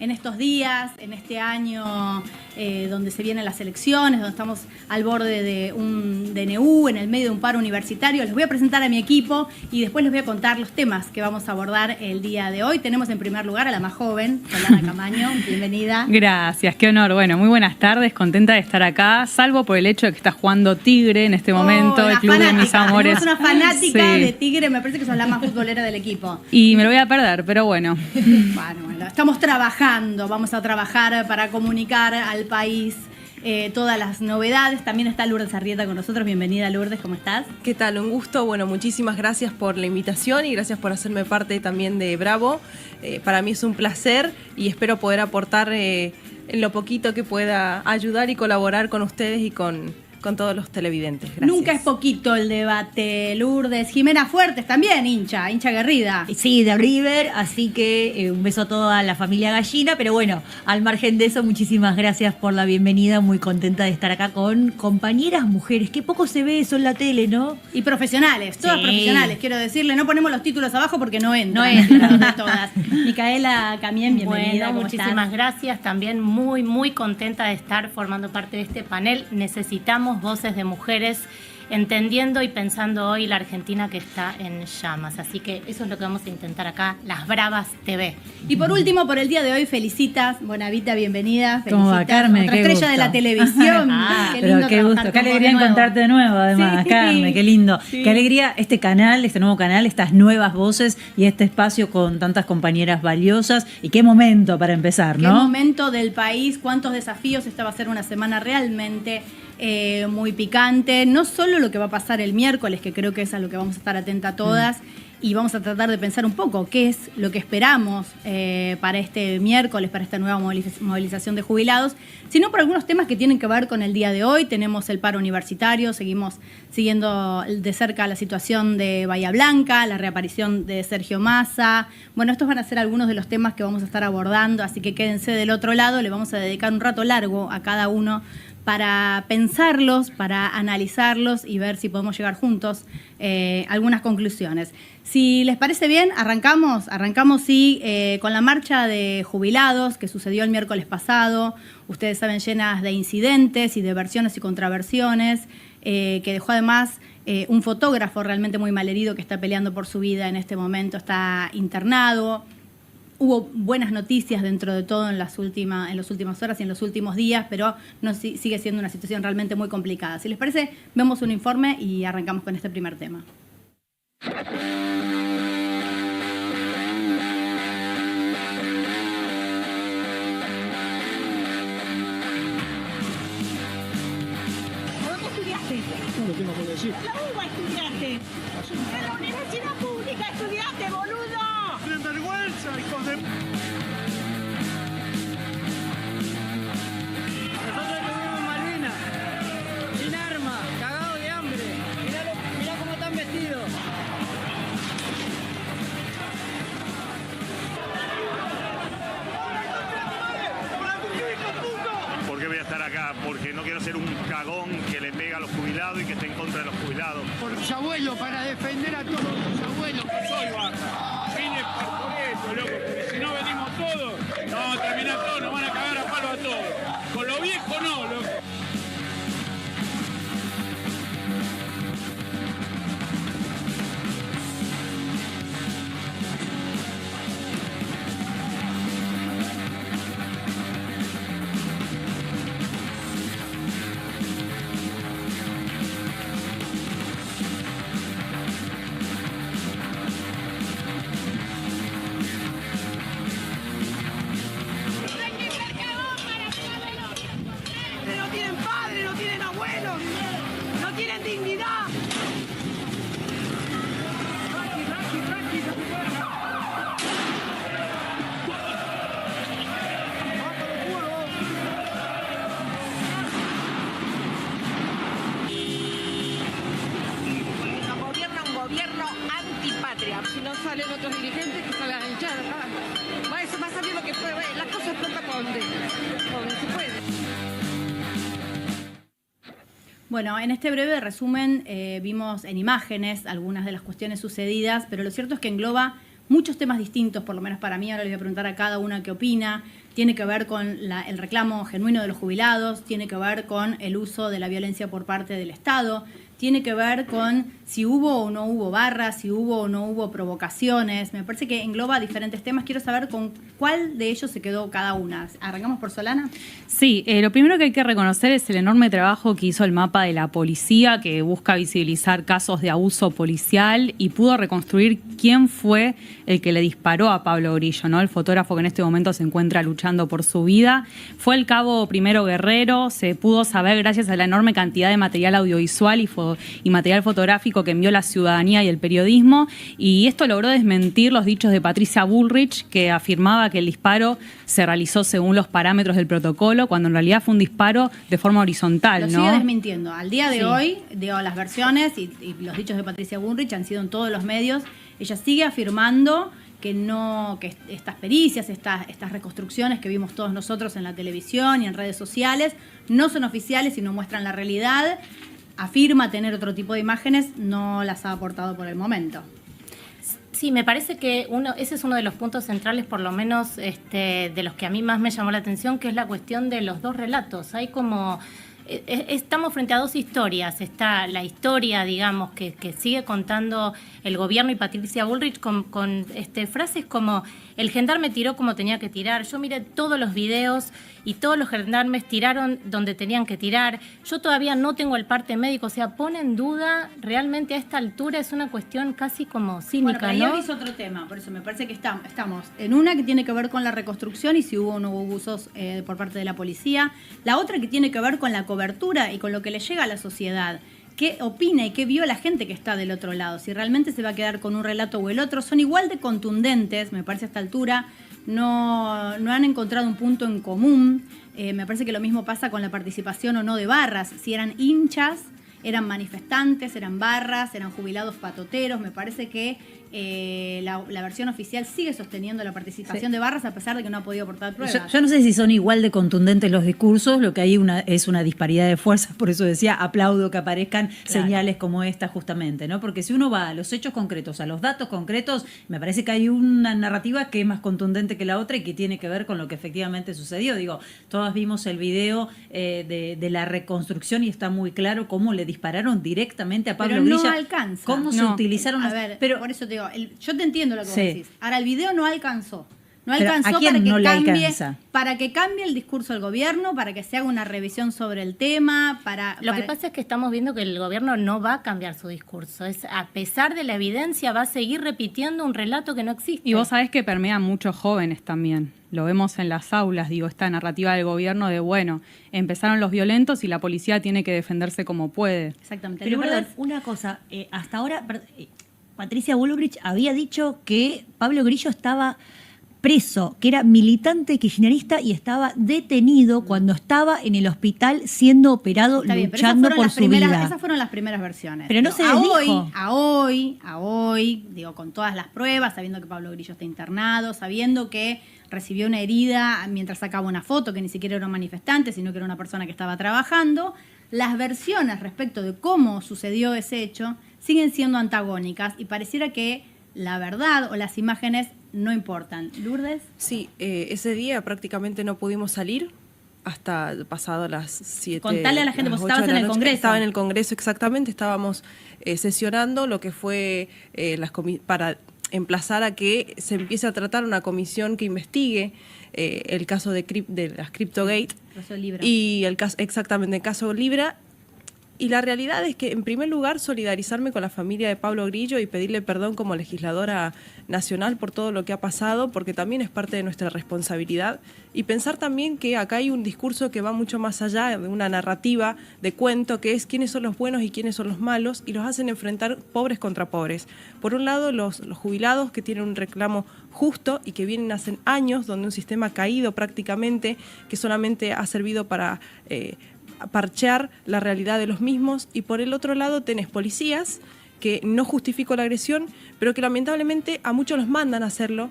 en estos días, en este año donde se vienen las elecciones, donde estamos al borde de un DNU, en el medio de un paro universitario. Les voy a presentar a mi equipo y después les voy a contar los temas que vamos a abordar el día de hoy. Tenemos en primer lugar a la más joven, Solana Camaño. Bienvenida. Gracias, qué honor. Bueno, muy buenas tardes, contenta de estar acá, salvo por el hecho de que está jugando Tigre en este momento, el club de mis amores. Es una fanática de Tigre, me parece que sos la más futbolera del equipo. Y me lo voy a perder, pero bueno. Bueno, estamos trabajando, vamos a trabajar para comunicar al país todas las novedades. También está Lourdes Arrieta con nosotros. Bienvenida, Lourdes, ¿cómo estás? ¿Qué tal? Un gusto. Bueno, muchísimas gracias por la invitación y gracias por hacerme parte también de Bravo. Para mí es un placer y espero poder aportar en lo poquito que pueda ayudar y colaborar con ustedes y con todos los televidentes. Gracias. Nunca es poquito el debate, Lourdes. Jimena Fuertes también, hincha aguerrida. Sí, de River, así que un beso a toda la familia Gallina, pero bueno, al margen de eso, muchísimas gracias por la bienvenida, muy contenta de estar acá con compañeras mujeres, que poco se ve eso en la tele, ¿no? Y profesionales, todas profesionales, quiero decirle, no ponemos los títulos abajo porque no entran. No entran. Todas. Micaela Camien, bienvenida. Bueno, muchísimas gracias, también muy contenta de estar formando parte de este panel. Necesitamos voces de mujeres entendiendo y pensando hoy la Argentina que está en llamas. Así que eso es lo que vamos a intentar acá, Las Bravas TV. Y por último, por el día de hoy, felicitas, Bonavita, bienvenida. ¿Cómo va, Carmen? Otra estrella de la televisión. Qué gusto, qué alegría encontrarte de nuevo, además, sí. Carmen, qué lindo. Sí. Qué alegría este canal, este nuevo canal, estas nuevas voces y este espacio con tantas compañeras valiosas. Y qué momento para empezar, ¿no? Qué momento del país, cuántos desafíos. Esta va a ser una semana realmente muy picante, no solo lo que va a pasar el miércoles, que creo que es a lo que vamos a estar atentas todas, y vamos a tratar de pensar un poco qué es lo que esperamos para este miércoles, para esta nueva movilización de jubilados, sino por algunos temas que tienen que ver con el día de hoy. Tenemos el paro universitario, seguimos siguiendo de cerca la situación de Bahía Blanca, la reaparición de Sergio Massa. Bueno, estos van a ser algunos de los temas que vamos a estar abordando, así que quédense del otro lado, le vamos a dedicar un rato largo a cada uno para pensarlos, para analizarlos y ver si podemos llegar juntos a algunas conclusiones. Si les parece bien, arrancamos con la marcha de jubilados que sucedió el miércoles pasado. Ustedes saben, llenas de incidentes y de versiones y contraversiones, que dejó además un fotógrafo realmente muy malherido que está peleando por su vida en este momento, está internado. Hubo buenas noticias dentro de todo en las últimas horas y en los últimos días, pero sigue siendo una situación realmente muy complicada. Si les parece, vemos un informe y arrancamos con este primer tema. ¿Dónde estudiaste? No lo tengo que decir. La UBA estudiaste. En la universidad pública estudiaste, boludo. ¡Sin vergüenza, hijos de... Nosotros estuvimos en Malvinas, sin armas, cagados de hambre. Mirá cómo están vestidos. ¿Por qué voy a estar acá? Porque no quiero ser un cagón que le pega a los jubilados y que esté en contra de los jubilados. Por sus abuelos, para defender a todos sus abuelos. Soy baja. Vine por eso, loco, porque si no venimos todos, nos vamos a terminar todos, nos van a cagar a palo a todos. Con lo viejo no, loco. No tienen padre, no tienen abuelos, no tienen dignidad. Nos gobierna un gobierno antipatria. Si no salen otros dirigentes, que salgan a hinchar acá. Va a salir lo que puede. Las cosas pronto donde se puede. Bueno, en este breve resumen vimos en imágenes algunas de las cuestiones sucedidas, pero lo cierto es que engloba muchos temas distintos, por lo menos para mí, ahora les voy a preguntar a cada una qué opina. Tiene que ver con el reclamo genuino de los jubilados, tiene que ver con el uso de la violencia por parte del Estado, tiene que ver con si hubo o no hubo barras, si hubo o no hubo provocaciones. Me parece que engloba diferentes temas. Quiero saber con cuál de ellos se quedó cada una. ¿Arrancamos por Solana? Sí, lo primero que hay que reconocer es el enorme trabajo que hizo el mapa de la policía, que busca visibilizar casos de abuso policial y pudo reconstruir quién fue el que le disparó a Pablo Grillo, ¿no? El fotógrafo que en este momento se encuentra luchando por su vida. Fue el cabo Primero Guerrero, se pudo saber gracias a la enorme cantidad de material audiovisual y material fotográfico que envió la ciudadanía y el periodismo, y esto logró desmentir los dichos de Patricia Bullrich, que afirmaba que el disparo se realizó según los parámetros del protocolo, cuando en realidad fue un disparo de forma horizontal, Lo ¿no? sigue desmintiendo. Al día de hoy, digo, las versiones y los dichos de Patricia Bullrich han sido en todos los medios. Ella sigue afirmando que estas pericias, estas reconstrucciones que vimos todos nosotros en la televisión y en redes sociales no son oficiales y no muestran la realidad. Afirma tener otro tipo de imágenes, no las ha aportado por el momento. Sí, me parece que ese es uno de los puntos centrales, por lo menos de los que a mí más me llamó la atención, que es la cuestión de los dos relatos. Hay como... Estamos frente a dos historias. Está la historia, digamos, que sigue contando el gobierno y Patricia Bullrich con frases como: el gendarme tiró como tenía que tirar. Yo miré todos los videos y todos los gendarmes tiraron donde tenían que tirar. Yo todavía no tengo el parte médico. O sea, pone en duda, realmente a esta altura es una cuestión casi como cínica, bueno, pero ¿no? ahí es otro tema, por eso me parece que estamos en una que tiene que ver con la reconstrucción y si hubo o no hubo abusos por parte de la policía. La otra que tiene que ver con la cobertura y con lo que le llega a la sociedad. ¿Qué opina y qué vio la gente que está del otro lado? Si realmente se va a quedar con un relato o el otro. Son igual de contundentes, me parece a esta altura. No han encontrado un punto en común. Me parece que lo mismo pasa con la participación o no de barras. Si eran hinchas, eran manifestantes, eran barras, eran jubilados patoteros. Me parece que la versión oficial sigue sosteniendo la participación de barras a pesar de que no ha podido aportar pruebas. Yo no sé si son igual de contundentes los discursos, lo que hay es una disparidad de fuerzas, por eso decía, aplaudo que aparezcan señales como esta justamente, ¿no? Porque si uno va a los hechos concretos, a los datos concretos, me parece que hay una narrativa que es más contundente que la otra y que tiene que ver con lo que efectivamente sucedió. Digo, todas vimos el video de la reconstrucción y está muy claro cómo le dispararon directamente a Pablo Grillo. Pero no alcanza. Cómo se utilizaron... A ver, pero por eso te digo, yo te entiendo lo que vos decís. Ahora, el video no alcanzó. No Pero alcanzó ¿a quién para que cambie el discurso del gobierno, para que se haga una revisión sobre el tema, Lo que pasa es que estamos viendo que el gobierno no va a cambiar su discurso. A pesar de la evidencia, va a seguir repitiendo un relato que no existe. Y vos sabés que permean muchos jóvenes también. Lo vemos en las aulas, esta narrativa del gobierno de, bueno, empezaron los violentos y la policía tiene que defenderse como puede. Exactamente. Pero perdón, una cosa, hasta ahora Patricia Bullrich había dicho que Pablo Grillo estaba preso, que era militante kirchnerista y estaba detenido cuando estaba en el hospital siendo operado, luchando por su vida. Esas fueron las primeras versiones. Pero no se desdijo. A hoy, digo, con todas las pruebas, sabiendo que Pablo Grillo está internado, sabiendo que recibió una herida mientras sacaba una foto, que ni siquiera era un manifestante, sino que era una persona que estaba trabajando, las versiones respecto de cómo sucedió ese hecho siguen siendo antagónicas y pareciera que la verdad o las imágenes no importan. ¿Lourdes? Sí, ese día prácticamente no pudimos salir hasta pasado las 7. Contale a la gente, vos estabas en el Congreso. Estaba en el Congreso, exactamente, estábamos sesionando lo que fue para emplazar a que se empiece a tratar una comisión que investigue el caso de las CryptoGate y el caso Libra. Y la realidad es que, en primer lugar, solidarizarme con la familia de Pablo Grillo y pedirle perdón como legisladora nacional por todo lo que ha pasado, porque también es parte de nuestra responsabilidad. Y pensar también que acá hay un discurso que va mucho más allá de una narrativa de cuento, que es quiénes son los buenos y quiénes son los malos, y los hacen enfrentar pobres contra pobres. Por un lado, los jubilados que tienen un reclamo justo y que vienen hace años, donde un sistema caído prácticamente, que solamente ha servido para parchear la realidad de los mismos, y por el otro lado tenés policías, que no justifico la agresión, pero que lamentablemente a muchos los mandan a hacerlo,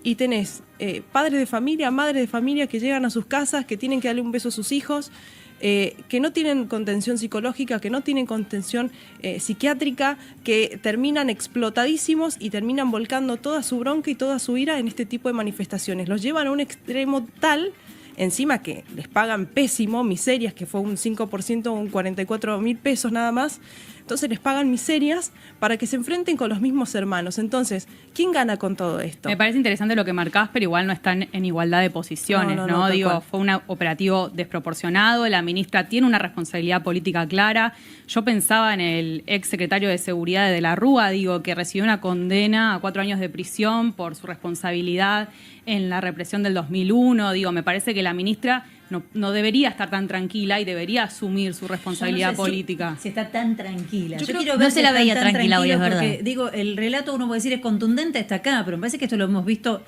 y tenés padres de familia, madres de familia que llegan a sus casas, que tienen que darle un beso a sus hijos, que no tienen contención psicológica, que no tienen contención psiquiátrica, que terminan explotadísimos y terminan volcando toda su bronca y toda su ira en este tipo de manifestaciones. Los llevan a un extremo tal, encima que les pagan pésimo, miserias, que fue un 5%, un 44.000 pesos nada más. Entonces les pagan miserias para que se enfrenten con los mismos hermanos. Entonces, ¿quién gana con todo esto? Me parece interesante lo que marcás, pero igual no están en igualdad de posiciones, ¿no? Digo, fue un operativo desproporcionado, la ministra tiene una responsabilidad política clara. Yo pensaba en el ex secretario de Seguridad de la Rúa, digo, que recibió una condena a 4 años de prisión por su responsabilidad en la represión del 2001. Digo, me parece que la ministra no debería estar tan tranquila y debería asumir su responsabilidad política. Si está tan tranquila. Yo quiero ver no se la veía tranquila hoy, es verdad. Porque, digo, el relato, uno puede decir, es contundente, está acá, pero me parece que esto lo hemos visto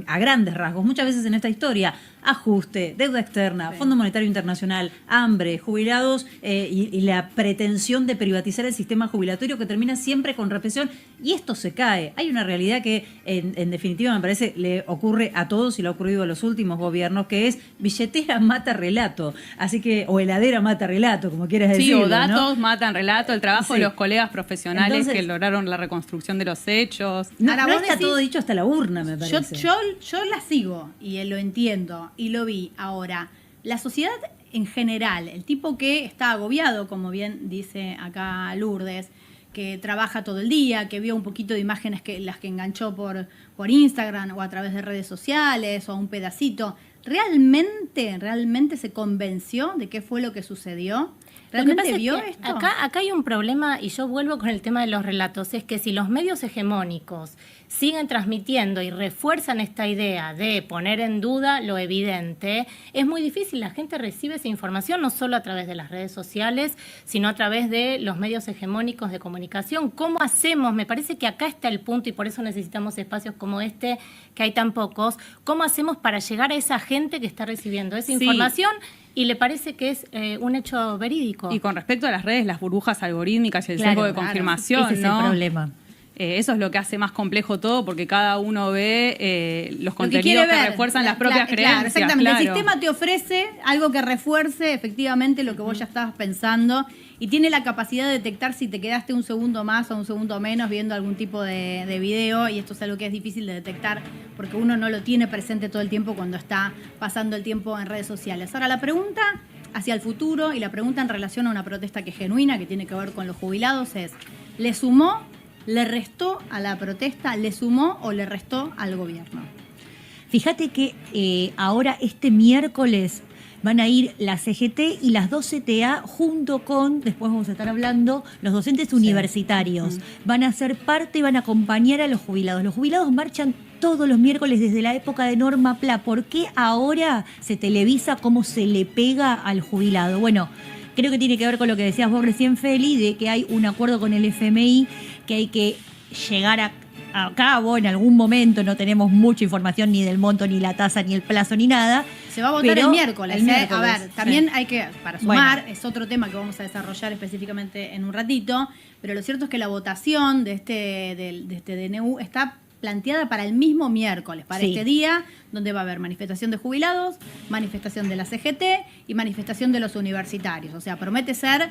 a grandes rasgos, muchas veces en esta historia. Ajuste, deuda externa, Fondo Monetario Internacional, hambre, jubilados y la pretensión de privatizar el sistema jubilatorio que termina siempre con represión. Y esto se cae. Hay una realidad que, en definitiva, me parece, le ocurre a todos y le ha ocurrido a los últimos gobiernos, que es billetera mata relato. Así que, o heladera mata relato, como quieras decirlo. Sí, o datos matan relato, el trabajo Sí. de los colegas profesionales Entonces, que lograron la reconstrucción de los hechos. No, Ahora, no vos está decís- todo dicho hasta la urna, me parece. Yo la sigo y lo entiendo y lo vi. Ahora, la sociedad en general, el tipo que está agobiado, como bien dice acá Lourdes, que trabaja todo el día, que vio un poquito de imágenes las que enganchó por Instagram o a través de redes sociales o un pedacito, ¿realmente se convenció de qué fue lo que sucedió? ¿Realmente vio esto? Acá hay un problema, y yo vuelvo con el tema de los relatos, es que si los medios hegemónicos siguen transmitiendo y refuerzan esta idea de poner en duda lo evidente, es muy difícil. La gente recibe esa información no solo a través de las redes sociales, sino a través de los medios hegemónicos de comunicación. ¿Cómo hacemos? Me parece que acá está el punto y por eso necesitamos espacios como este, que hay tan pocos. ¿Cómo hacemos para llegar a esa gente que está recibiendo esa información y le parece que es un hecho verídico? Y con respecto a las redes, las burbujas algorítmicas y el Claro, sesgo de claro. confirmación, Ese es ¿no? el problema. Eso es lo que hace más complejo todo, porque cada uno ve los Lo que contenidos quiere que ver. refuerzan las propias Claro, creencias. exactamente. Claro. El sistema te ofrece algo que refuerce efectivamente lo que vos ya estabas pensando y tiene la capacidad de detectar si te quedaste un segundo más o un segundo menos viendo algún tipo de video, y esto es algo que es difícil de detectar porque uno no lo tiene presente todo el tiempo cuando está pasando el tiempo en redes sociales. Ahora, la pregunta hacia el futuro y la pregunta en relación a una protesta que es genuina, que tiene que ver con los jubilados, es: ¿le sumó, le restó a la protesta, le sumó o le restó al gobierno? Fíjate que ahora este miércoles van a ir la CGT y las 2 CTA junto con, después vamos a estar hablando, los docentes universitarios. Van a ser parte y van a acompañar a los jubilados. Los jubilados marchan todos los miércoles desde la época de Norma Pla. ¿Por qué ahora se televisa cómo se le pega al jubilado? Bueno, creo que tiene que ver con lo que decías vos recién, Feli, de que hay un acuerdo con el FMI que hay que llegar a cabo en algún momento. No tenemos mucha información ni del monto, ni la tasa, ni el plazo, ni nada. Se va a votar pero el miércoles. A ver, también sí. hay que, para sumar, es otro tema que vamos a desarrollar específicamente en un ratito, pero lo cierto es que la votación de este DNU está planteada para el mismo miércoles, para este día, donde va a haber manifestación de jubilados, manifestación de la CGT y manifestación de los universitarios. O sea, promete ser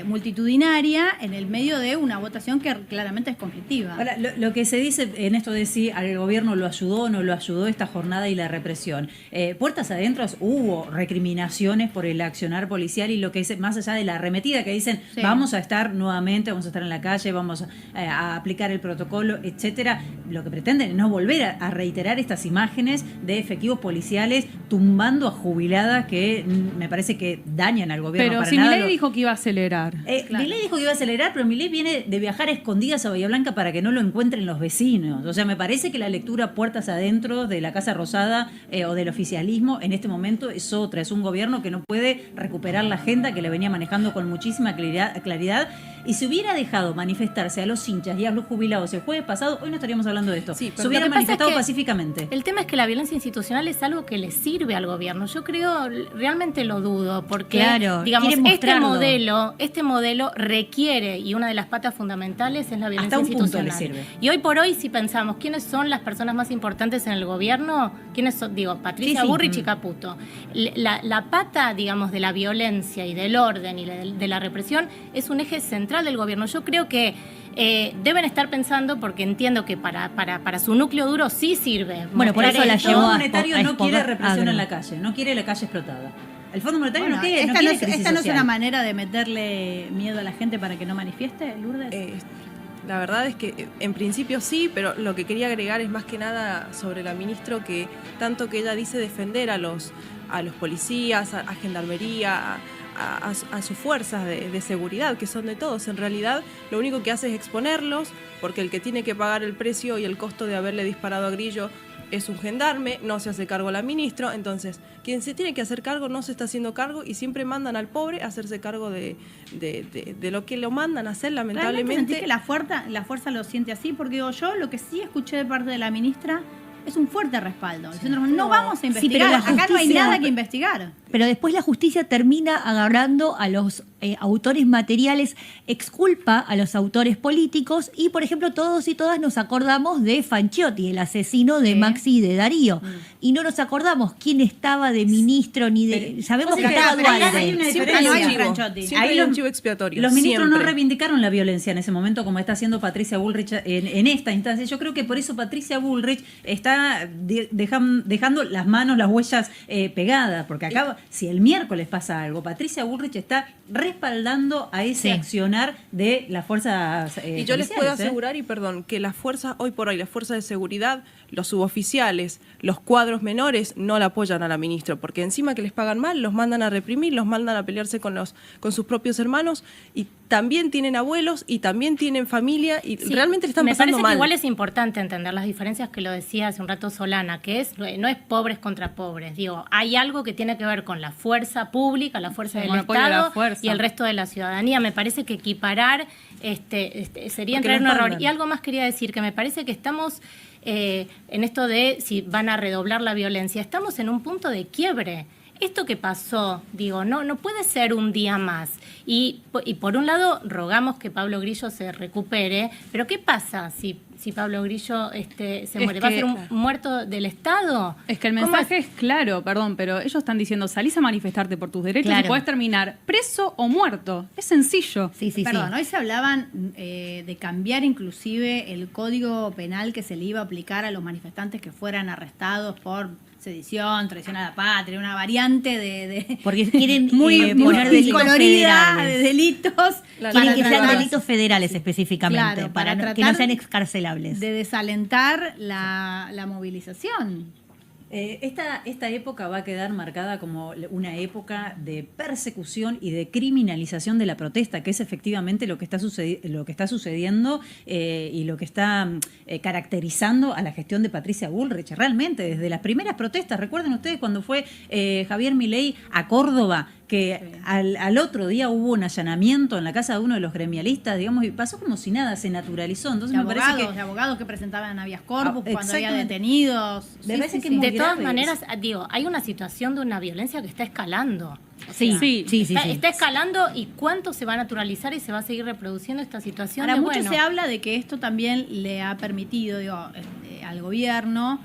multitudinaria en el medio de una votación que claramente es conflictiva. Ahora, lo que se dice en esto de si al gobierno lo ayudó o no lo ayudó esta jornada y la represión. Puertas adentro hubo recriminaciones por el accionar policial y lo que es más allá de la arremetida que dicen vamos a estar nuevamente, vamos a estar en la calle, vamos a aplicar el protocolo, etcétera. Lo que pretenden es no volver a reiterar estas imágenes de efectivos policiales tumbando a jubiladas que me parece que dañan al gobierno. Pero para si nada Milei dijo que iba a acelerar. Milei dijo que iba a acelerar, pero Milei viene de viajar a escondidas a Bahía Blanca para que no lo encuentren los vecinos. O sea, me parece que la lectura puertas adentro de la Casa Rosada o del oficialismo en este momento es otra. Es un gobierno que no puede recuperar la agenda que le venía manejando con muchísima claridad. Y si hubiera dejado manifestarse a los hinchas y a los jubilados el jueves pasado, hoy no estaríamos hablando de esto. Sí, se hubiera lo que pasa manifestado es que pacíficamente. El tema es que la violencia institucional es algo que le sirve al gobierno. Yo creo, realmente lo dudo, porque Claro, digamos, quieren mostrarlo. este modelo requiere, y una de las patas fundamentales es la violencia Hasta un punto institucional. le sirve. Y hoy por hoy, si pensamos quiénes son las personas más importantes en el gobierno, quiénes son, digo, Patricia Sí, sí. Bullrich y Caputo. La pata, digamos, de la violencia y del orden y de la represión es un eje central del gobierno. Yo creo que deben estar pensando, porque entiendo que para su núcleo duro sí sirve. Bueno, por mostrar eso la El esto. llevó Fondo a Monetario expo- no quiere a represión Agro. en la calle, no quiere la calle explotada. El Fondo Monetario Bueno, no quiere esta crisis no es social. una manera de meterle miedo a la gente para que no manifieste, Lourdes. La verdad es que en principio sí, pero lo que quería agregar es más que nada sobre la ministra, que tanto que ella dice defender a los policías, a gendarmería, a sus fuerzas de seguridad, que son de todos. En realidad lo único que hace es exponerlos, porque el que tiene que pagar el precio y el costo de haberle disparado a Grillo es un gendarme, no se hace cargo la ministra. Entonces quien se tiene que hacer cargo no se está haciendo cargo, y siempre mandan al pobre a hacerse cargo de lo que lo mandan a hacer, ¿Realmente lamentablemente. sentís que la fuerza lo siente así? Porque digo, yo lo que sí escuché de parte de la ministra es un fuerte respaldo. Diciendo, no vamos a investigar, la acá no hay justicia- nada que investigar. Pero después la justicia termina agarrando a los autores materiales, exculpa a los autores políticos, y por ejemplo todos y todas nos acordamos de Fanchiotti, el asesino de Maxi y de Darío, y no nos acordamos quién estaba de ministro ni de... sabemos que estaba pero hay Dualde. una Siempre diferencia. hay un chivo. Franchotti. Siempre Ahí hay un los- chivo expiatorio. Los ministros no siempre. reivindicaron la violencia en ese momento como está haciendo Patricia Bullrich en esta instancia. Yo creo que por eso Patricia Bullrich está dejando las manos, las huellas pegadas, porque acá, si el miércoles pasa algo, Patricia Bullrich está respaldando a ese accionar de las fuerzas Y yo les puedo policiales, asegurar, y perdón, que las fuerzas, hoy por hoy, las fuerzas de seguridad, los suboficiales, los cuadros menores, no la apoyan a la ministra, porque encima que les pagan mal, los mandan a reprimir, los mandan a pelearse con sus propios hermanos, y también tienen abuelos, y también tienen familia, y Sí, realmente le están me pasando parece mal. que igual es importante entender las diferencias, que lo decía hace un rato Solana, que no es pobres contra pobres. Digo, hay algo que tiene que ver con la fuerza pública, la fuerza El del monopolio de la Estado fuerza. y el resto de la ciudadanía. Me parece que equiparar sería entrar en un error. Y algo más quería decir, que me parece que estamos en esto de si van a redoblar la violencia. Estamos en un punto de quiebre. Esto que pasó, digo, no puede ser un día más. Y por un lado, rogamos que Pablo Grillo se recupere, pero ¿qué pasa si Pablo Grillo se muere? ¿Va a que- ser un muerto del Estado? Es que el ¿Cómo mensaje es claro, perdón, pero ellos están diciendo, salís a manifestarte por tus derechos Claro. y podés terminar preso o muerto. Es sencillo. Sí, sí, Perdón, sí. hoy se hablaban de cambiar inclusive el código penal que se le iba a aplicar a los manifestantes que fueran arrestados por sedición, traición a la patria, una variante de Porque quieren muy poner delitos colorida de federales. delitos. Quieren que sean tratar delitos federales específicamente, Claro, para para que no tratar sean excarcelables. de desalentar la movilización. Esta época va a quedar marcada como una época de persecución y de criminalización de la protesta, que es efectivamente lo que está sucediendo y lo que está caracterizando a la gestión de Patricia Bullrich. Realmente, desde las primeras protestas, recuerden ustedes cuando fue Javier Milei a Córdoba, que al otro día hubo un allanamiento en la casa de uno de los gremialistas, digamos, y pasó como si nada, se naturalizó. Entonces me parece que De abogados que presentaban habeas corpus cuando había exactamente. detenidos. Me parece que De muy todas grave maneras, digo, hay una situación de una violencia que está escalando. Sí, Sí. sí, sí. Está escalando, y cuánto se va a naturalizar y se va a seguir reproduciendo esta situación. Ahora, de, mucho bueno, se habla de que esto también le ha permitido al gobierno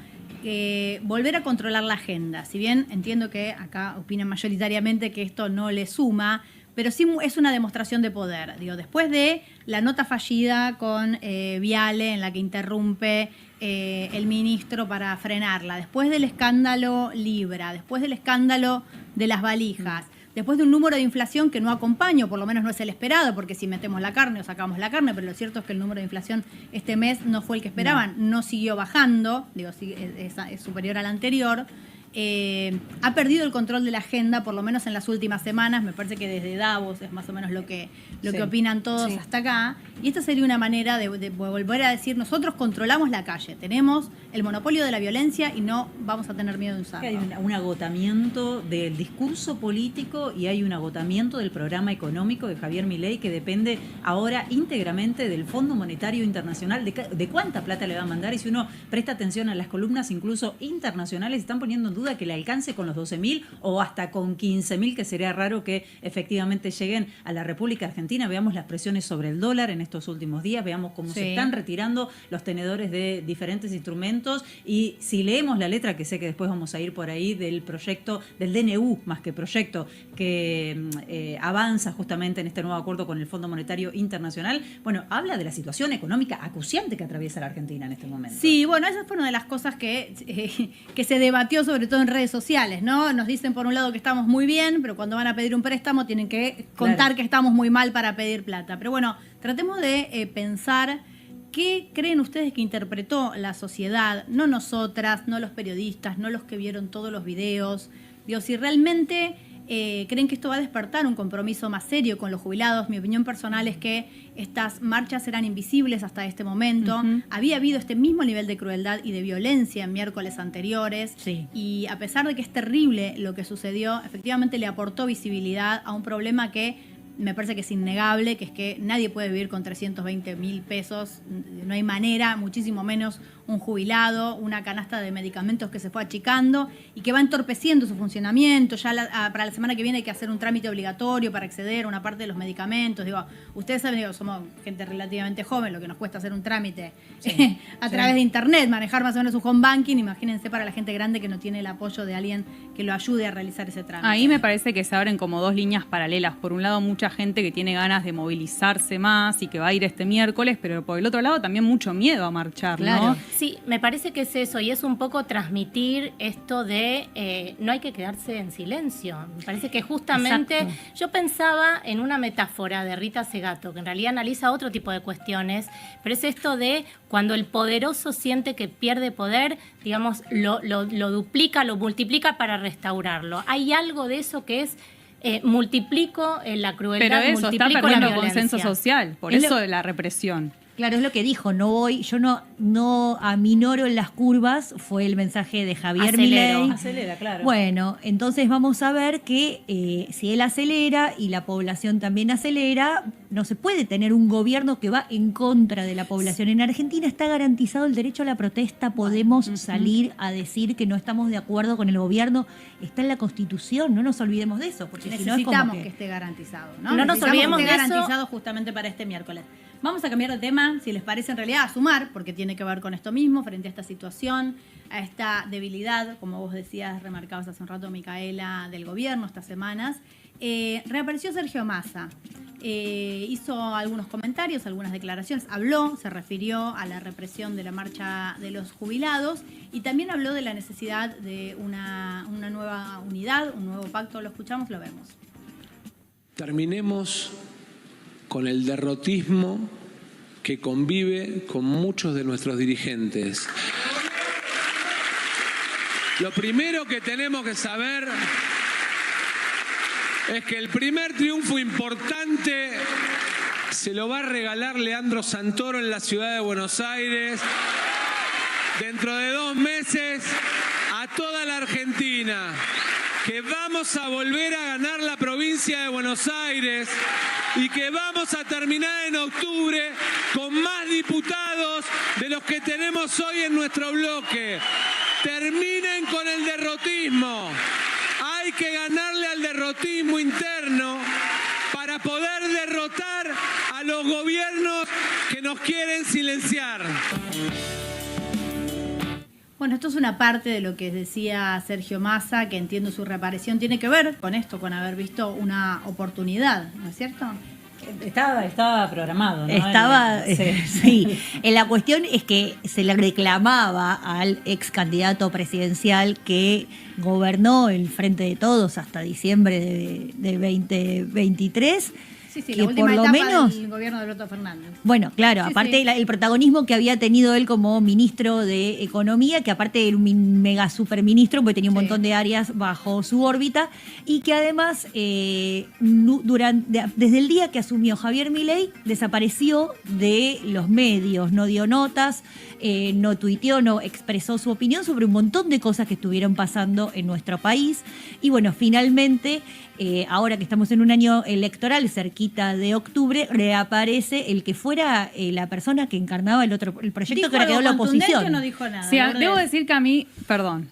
volver a controlar la agenda. Si bien entiendo que acá opinan mayoritariamente que esto no le suma, pero sí es una demostración de poder. Digo, después de la nota fallida con Viale, en la que interrumpe el ministro para frenarla, después del escándalo Libra, después del escándalo de las valijas, después de un número de inflación que no acompaña, o por lo menos no es el esperado, porque si metemos la carne o sacamos la carne, pero lo cierto es que el número de inflación este mes no fue el que esperaban, no siguió bajando, digo, es superior al anterior. ha perdido el control de la agenda, por lo menos en las últimas semanas. Me parece que desde Davos es más o menos lo que opinan todos hasta acá. Y esta sería una manera de volver a decir, nosotros controlamos la calle, tenemos el monopolio de la violencia y no vamos a tener miedo de usarlo. Hay un agotamiento del discurso político y hay un agotamiento del programa económico de Javier Milei, que depende ahora íntegramente del Fondo Monetario Internacional, de cuánta plata le va a mandar. Y si uno presta atención a las columnas, incluso internacionales, están poniendo en duda que le alcance con los 12.000 o hasta con 15.000, que sería raro que efectivamente lleguen a la República Argentina. Veamos las presiones sobre el dólar en estos últimos días, veamos cómo se están retirando los tenedores de diferentes instrumentos, y si leemos la letra, que sé que después vamos a ir por ahí, del proyecto, del DNU más que proyecto, que avanza justamente en este nuevo acuerdo con el Fondo Monetario Internacional, bueno, habla de la situación económica acuciante que atraviesa la Argentina en este momento. Sí, bueno, esa fue una de las cosas que se debatió sobre todo en redes sociales, ¿no? Nos dicen por un lado que estamos muy bien, pero cuando van a pedir un préstamo tienen que contar que estamos muy mal para pedir plata. Pero bueno, tratemos de pensar qué creen ustedes que interpretó la sociedad, no nosotras, no los periodistas, no los que vieron todos los videos. Digo, si realmente creen que esto va a despertar un compromiso más serio con los jubilados. Mi opinión personal es que estas marchas eran invisibles hasta este momento. Había habido este mismo nivel de crueldad y de violencia en miércoles anteriores. Y a pesar de que es terrible lo que sucedió, efectivamente le aportó visibilidad a un problema que me parece que es innegable, que es que nadie puede vivir con 320.000 pesos, no hay manera, muchísimo menos un jubilado, una canasta de medicamentos que se fue achicando y que va entorpeciendo su funcionamiento. Ya para la semana que viene hay que hacer un trámite obligatorio para acceder a una parte de los medicamentos. Digo, ustedes saben, digo, somos gente relativamente joven, lo que nos cuesta hacer un trámite a través de internet, manejar más o menos un home banking. Imagínense para la gente grande que no tiene el apoyo de alguien que lo ayude a realizar ese trámite. Ahí me parece que se abren como dos líneas paralelas. Por un lado, mucha gente que tiene ganas de movilizarse más y que va a ir este miércoles, pero por el otro lado también mucho miedo a marchar, ¿no? Sí, me parece que es eso, y es un poco transmitir esto de no hay que quedarse en silencio. Me parece que justamente yo pensaba en una metáfora de Rita Segato, que en realidad analiza otro tipo de cuestiones, pero es esto de cuando el poderoso siente que pierde poder, digamos, lo duplica, lo multiplica para restaurarlo. Hay algo de eso que es multiplico la crueldad, pero eso multiplico está perdiendo la violencia. consenso social, por eso de la represión. Claro, es lo que dijo, yo no aminoro en las curvas, fue el mensaje de Javier Milei. Acelera, claro. Bueno, entonces vamos a ver que si él acelera y la población también acelera, no se puede tener un gobierno que va en contra de la población. En Argentina está garantizado el derecho a la protesta, podemos salir a decir que no estamos de acuerdo con el gobierno, está en la Constitución, no nos olvidemos de eso, porque necesitamos si no es como que esté garantizado, ¿no? No nos olvidemos que esté de eso. garantizado justamente para este miércoles. Vamos a cambiar de tema, si les parece, en realidad a sumar, porque tiene que ver con esto mismo, frente a esta situación, a esta debilidad, como vos decías, remarcabas hace un rato, Micaela, del gobierno estas semanas. Reapareció Sergio Massa, hizo algunos comentarios, algunas declaraciones, habló, se refirió a la represión de la marcha de los jubilados y también habló de la necesidad de una nueva unidad, un nuevo pacto. Lo escuchamos, lo vemos. Terminemos con el derrotismo que convive con muchos de nuestros dirigentes. Lo primero que tenemos que saber es que el primer triunfo importante se lo va a regalar Leandro Santoro en la ciudad de Buenos Aires dentro de 2 meses a toda la Argentina, que vamos a volver a ganar la provincia de Buenos Aires y que vamos a terminar en octubre con más diputados de los que tenemos hoy en nuestro bloque. Terminen con el derrotismo. Hay que ganarle al derrotismo interno para poder derrotar a los gobiernos que nos quieren silenciar. Bueno, esto es una parte de lo que decía Sergio Massa, que entiendo su reaparición tiene que ver con esto, con haber visto una oportunidad, ¿no es cierto? Estaba programado, ¿no? Sí. La cuestión es que se le reclamaba al ex candidato presidencial que gobernó el Frente de Todos hasta diciembre de 2023. Sí, que la última por lo etapa menos del gobierno de Alberto Fernández. bueno, claro, Sí, aparte sí. el protagonismo que había tenido él como ministro de Economía, que aparte era un mega superministro, porque tenía un montón de áreas bajo su órbita, y que además desde el día que asumió Javier Milei desapareció de los medios, no dio notas, no tuiteó, no expresó su opinión sobre un montón de cosas que estuvieron pasando en nuestro país. Y bueno, finalmente, ahora que estamos en un año electoral, cerquita de octubre, reaparece el que fuera la persona que encarnaba el proyecto ¿Dijo que ahora quedó algo la contundente oposición. o no dijo nada? Sí, Lourdes? debo decir que a mí, perdón,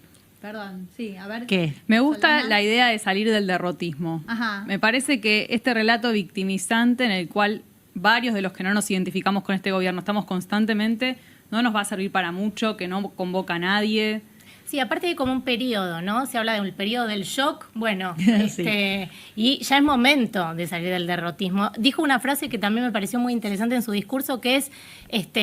sí, a ver. ¿Qué? me gusta Solana. la idea de salir del derrotismo. Ajá. Me parece que este relato victimizante en el cual varios de los que no nos identificamos con este gobierno estamos constantemente, no nos va a servir para mucho, que no convoca a nadie. Sí, aparte hay como un periodo, ¿no? Se habla del periodo del shock, bueno, Sí. y ya es momento de salir del derrotismo. Dijo una frase que también me pareció muy interesante en su discurso, que es,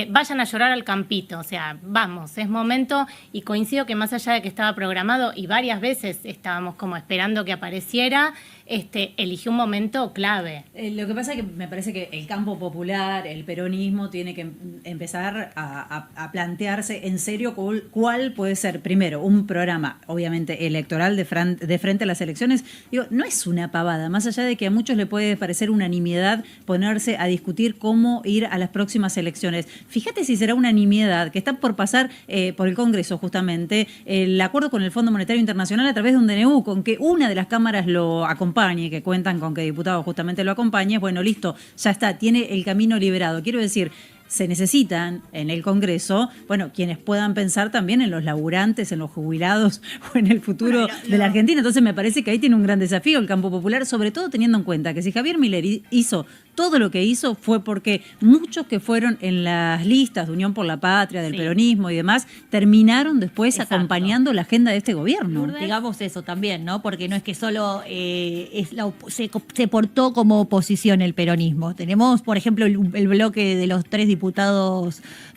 vayan a llorar al campito, o sea, vamos, es momento, y coincido que más allá de que estaba programado, y varias veces estábamos como esperando que apareciera, eligió un momento clave. Lo que pasa es que me parece que el campo popular, el peronismo, tiene que empezar a plantearse en serio cuál puede ser, primero, un programa, obviamente, electoral de frente a las elecciones. Digo, no es una pavada, más allá de que a muchos le puede parecer una nimiedad ponerse a discutir cómo ir a las próximas elecciones. Fíjate si será una nimiedad que está por pasar por el Congreso, justamente, el acuerdo con el Fondo Monetario Internacional a través de un DNU, con que una de las cámaras lo acompañe, que cuentan con que diputados justamente lo acompañe. Bueno, listo, ya está, tiene el camino liberado. Quiero decir, se necesitan en el Congreso, bueno, quienes puedan pensar también en los laburantes, en los jubilados o en el futuro de la Argentina. Entonces me parece que ahí tiene un gran desafío el campo popular, sobre todo teniendo en cuenta que si Javier Milei hizo todo lo que hizo fue porque muchos que fueron en las listas de Unión por la Patria, del peronismo y demás, terminaron después acompañando la agenda de este gobierno. Digamos eso también, ¿no? Porque no es que solo se portó como oposición el peronismo. Tenemos, por ejemplo, el bloque de los 3 diputados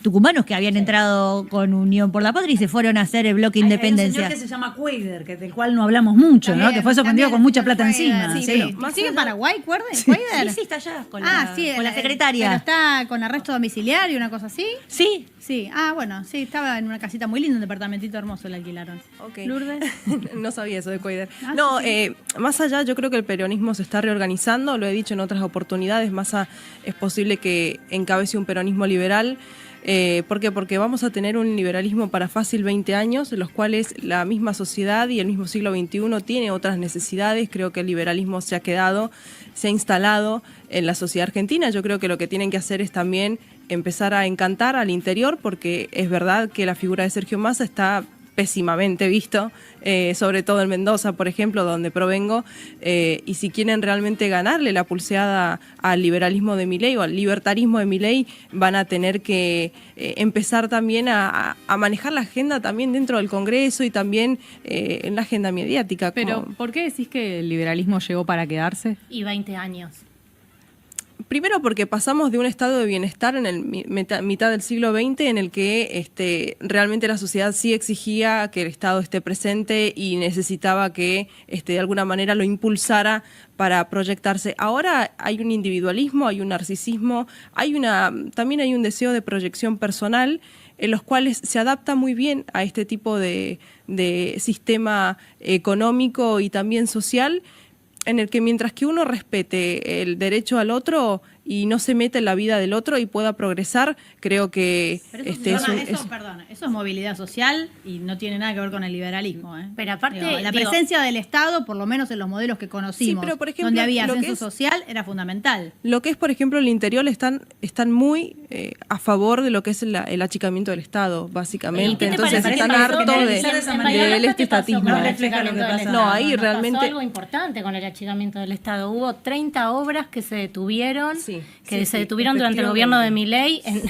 tucumanos que habían entrado con Unión por la Patria y se fueron a hacer el bloque Independencia. Hay un señor que se llama Cuader, del cual no hablamos mucho, ¿no? Que fue sorprendido con mucha plata encima. ¿Sigue en Paraguay, Cuader? Sí, está allá con la secretaria. ¿Pero está con arresto domiciliario, una cosa así? Sí. Sí, bueno, sí, estaba en una casita muy linda, un departamentito hermoso le alquilaron. Ok. Lourdes. No sabía eso de Cuader. Ah, No, sí. más allá, yo creo que el peronismo se está reorganizando, lo he dicho en otras oportunidades, es posible que encabece un peronismo liberal. ¿Por qué? Porque vamos a tener un liberalismo para fácil 20 años, en los cuales la misma sociedad y el mismo siglo XXI tiene otras necesidades. Creo que el liberalismo se ha instalado en la sociedad argentina. Yo creo que lo que tienen que hacer es también empezar a encantar al interior, porque es verdad que la figura de Sergio Massa está pésimamente visto, sobre todo en Mendoza, por ejemplo, donde provengo, y si quieren realmente ganarle la pulseada al liberalismo de Milei o al libertarismo de Milei, van a tener que empezar también a manejar la agenda también dentro del Congreso y también en la agenda mediática. Pero, ¿por qué decís que el liberalismo llegó para quedarse? Y 20 años. Primero porque pasamos de un estado de bienestar en el mitad del siglo XX en el que realmente la sociedad sí exigía que el Estado esté presente y necesitaba que de alguna manera lo impulsara para proyectarse. Ahora hay un individualismo, hay un narcisismo, también hay un deseo de proyección personal en los cuales se adapta muy bien a este tipo de sistema económico y también social, en el que mientras que uno respete el derecho al otro y no se mete en la vida del otro y pueda progresar, creo que eso es movilidad social y no tiene nada que ver con el liberalismo. Pero aparte, la presencia del Estado, por lo menos en los modelos que conocimos, pero, por ejemplo, donde había ascenso social, era fundamental. Lo que es, por ejemplo, el interior están muy a favor de lo que es el achicamiento del Estado, básicamente. Entonces están hartos del estatismo. No, ahí realmente pasó algo importante con el achicamiento del Estado. Hubo 30 obras que se detuvieron, se detuvieron durante el gobierno de Milei. Hay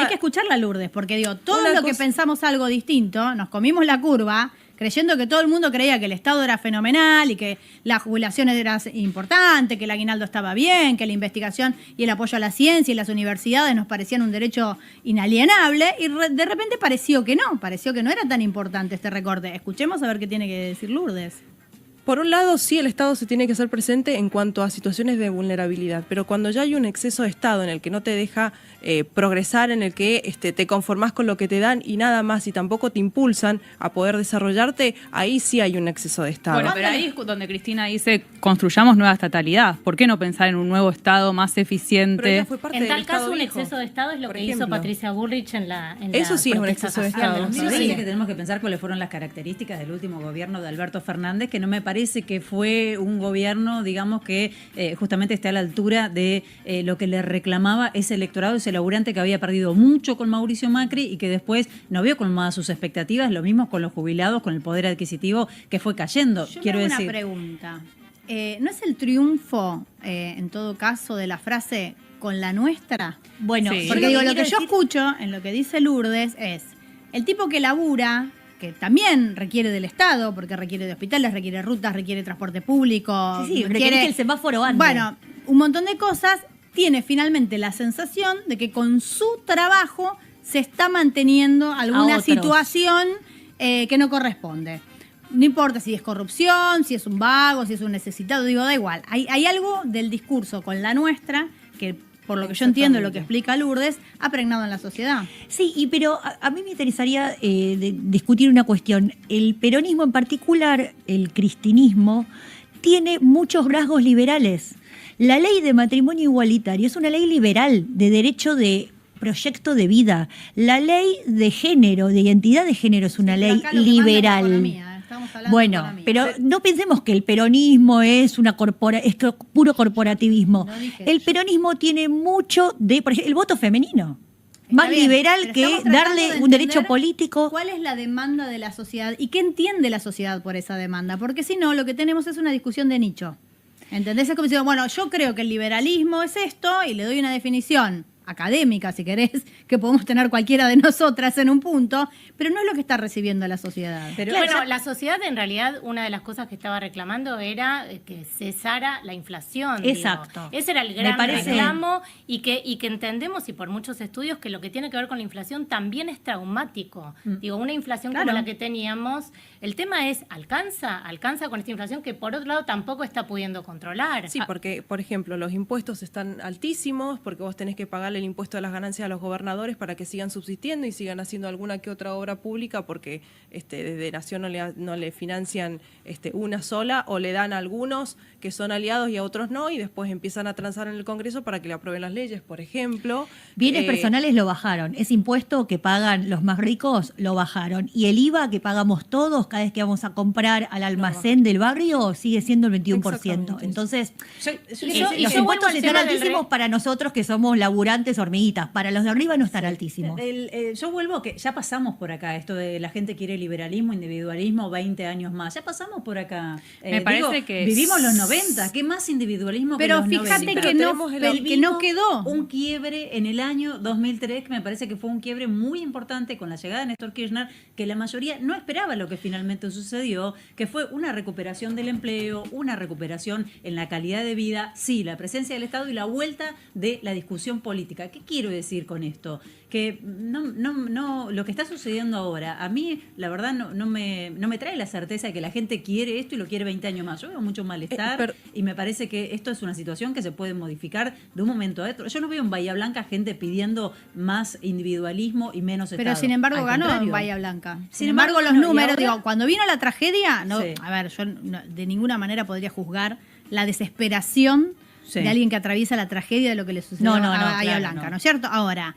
que escucharla, Lourdes, porque todo lo que pensamos algo distinto, nos comimos la curva creyendo que todo el mundo creía que el Estado era fenomenal y que la jubilación era importante, que el aguinaldo estaba bien, que la investigación y el apoyo a la ciencia y las universidades nos parecían un derecho inalienable, y de repente pareció que no era tan importante este recorte. Escuchemos a ver qué tiene que decir Lourdes. Por un lado, sí, el Estado se tiene que hacer presente en cuanto a situaciones de vulnerabilidad, pero cuando ya hay un exceso de Estado en el que no te deja progresar, en el que te conformás con lo que te dan y nada más, y tampoco te impulsan a poder desarrollarte, ahí sí hay un exceso de Estado. Bueno, pero ahí es donde Cristina dice, construyamos nueva estatalidad. ¿Por qué no pensar en un nuevo Estado más eficiente? En tal caso, un exceso de Estado es lo que hizo Patricia Bullrich en la Eso sí es un exceso de Estado. Sí, que tenemos que pensar cuáles fueron las características del último gobierno de Alberto Fernández, que no me parece que fue un gobierno, digamos, que justamente esté a la altura de lo que le reclamaba ese electorado, ese laburante que había perdido mucho con Mauricio Macri y que después no vio colmadas sus expectativas, lo mismo con los jubilados, con el poder adquisitivo que fue cayendo. Yo quiero me hago decir. una pregunta. ¿No es el triunfo, en todo caso, de la frase con la nuestra? Bueno, sí. Porque digo, lo que yo escucho en lo que dice Lourdes es el tipo que labura, que también requiere del Estado, porque requiere de hospitales, requiere rutas, requiere transporte público. Sí, requiere que el semáforo ande. Bueno, un montón de cosas. Tiene finalmente la sensación de que con su trabajo se está manteniendo alguna situación que no corresponde. No importa si es corrupción, si es un vago, si es un necesitado, digo, da igual. Hay algo del discurso con la nuestra que, por lo que yo entiendo, lo que explica Lourdes, ha pregnado en la sociedad. Sí, pero a mí me interesaría discutir una cuestión. El peronismo en particular, el cristinismo, tiene muchos rasgos liberales. La ley de matrimonio igualitario es una ley liberal de derecho de proyecto de vida. La ley de género, de identidad de género, es una ley liberal. Bueno, pero no pensemos que el peronismo es puro corporativismo. El peronismo tiene mucho de, por ejemplo, el voto femenino. Más liberal que darle un derecho político. ¿Cuál es la demanda de la sociedad y qué entiende la sociedad por esa demanda? Porque si no, lo que tenemos es una discusión de nicho. ¿Entendés? Es como si, bueno, yo creo que el liberalismo es esto y le doy una definición académica, si querés, que podemos tener cualquiera de nosotras en un punto, pero no es lo que está recibiendo la sociedad. Pero bueno, la sociedad en realidad una de las cosas que estaba reclamando era que cesara la inflación. Exacto. Digo. Ese era el gran reclamo y que entendemos, y por muchos estudios, que lo que tiene que ver con la inflación también es traumático. Digo, una inflación como la que teníamos, el tema es, ¿alcanza con esta inflación que por otro lado tampoco está pudiendo controlar? Sí, porque, por ejemplo, los impuestos están altísimos, porque vos tenés que pagar el impuesto de las ganancias a los gobernadores para que sigan subsistiendo y sigan haciendo alguna que otra obra pública, porque desde Nación no le financian una sola, o le dan a algunos que son aliados y a otros no, y después empiezan a transar en el Congreso para que le aprueben las leyes, por ejemplo. Bienes personales lo bajaron, ese impuesto que pagan los más ricos lo bajaron, y el IVA que pagamos todos cada vez que vamos a comprar al almacén del barrio sigue siendo el 21%. Entonces, los impuestos están altísimos para nosotros que somos laburantes hormiguitas, para los de arriba no están altísimos. Yo vuelvo que ya pasamos por acá, esto de la gente quiere liberalismo, individualismo, 20 años más, ya pasamos por acá. Me parece que vivimos los 90, ¿qué más individualismo pero que los 90? Pero fíjate que no quedó. Un quiebre en el año 2003, que me parece que fue un quiebre muy importante con la llegada de Néstor Kirchner, que la mayoría no esperaba lo que finalmente sucedió, que fue una recuperación del empleo, una recuperación en la calidad de vida, sí, la presencia del Estado y la vuelta de la discusión política. ¿Qué quiero decir con esto? Que no, lo que está sucediendo ahora, a mí la verdad no me trae la certeza de que la gente quiere esto y lo quiere 20 años más. Yo veo mucho malestar y me parece que esto es una situación que se puede modificar de un momento a otro. Yo no veo en Bahía Blanca gente pidiendo más individualismo y menos Estado. Pero sin embargo ganó en Bahía Blanca. Sin embargo los números, digo, cuando vino la tragedia, a ver, yo de ninguna manera podría juzgar la desesperación de alguien que atraviesa la tragedia de lo que le sucedió a Bahía Blanca, ¿no es cierto? Ahora,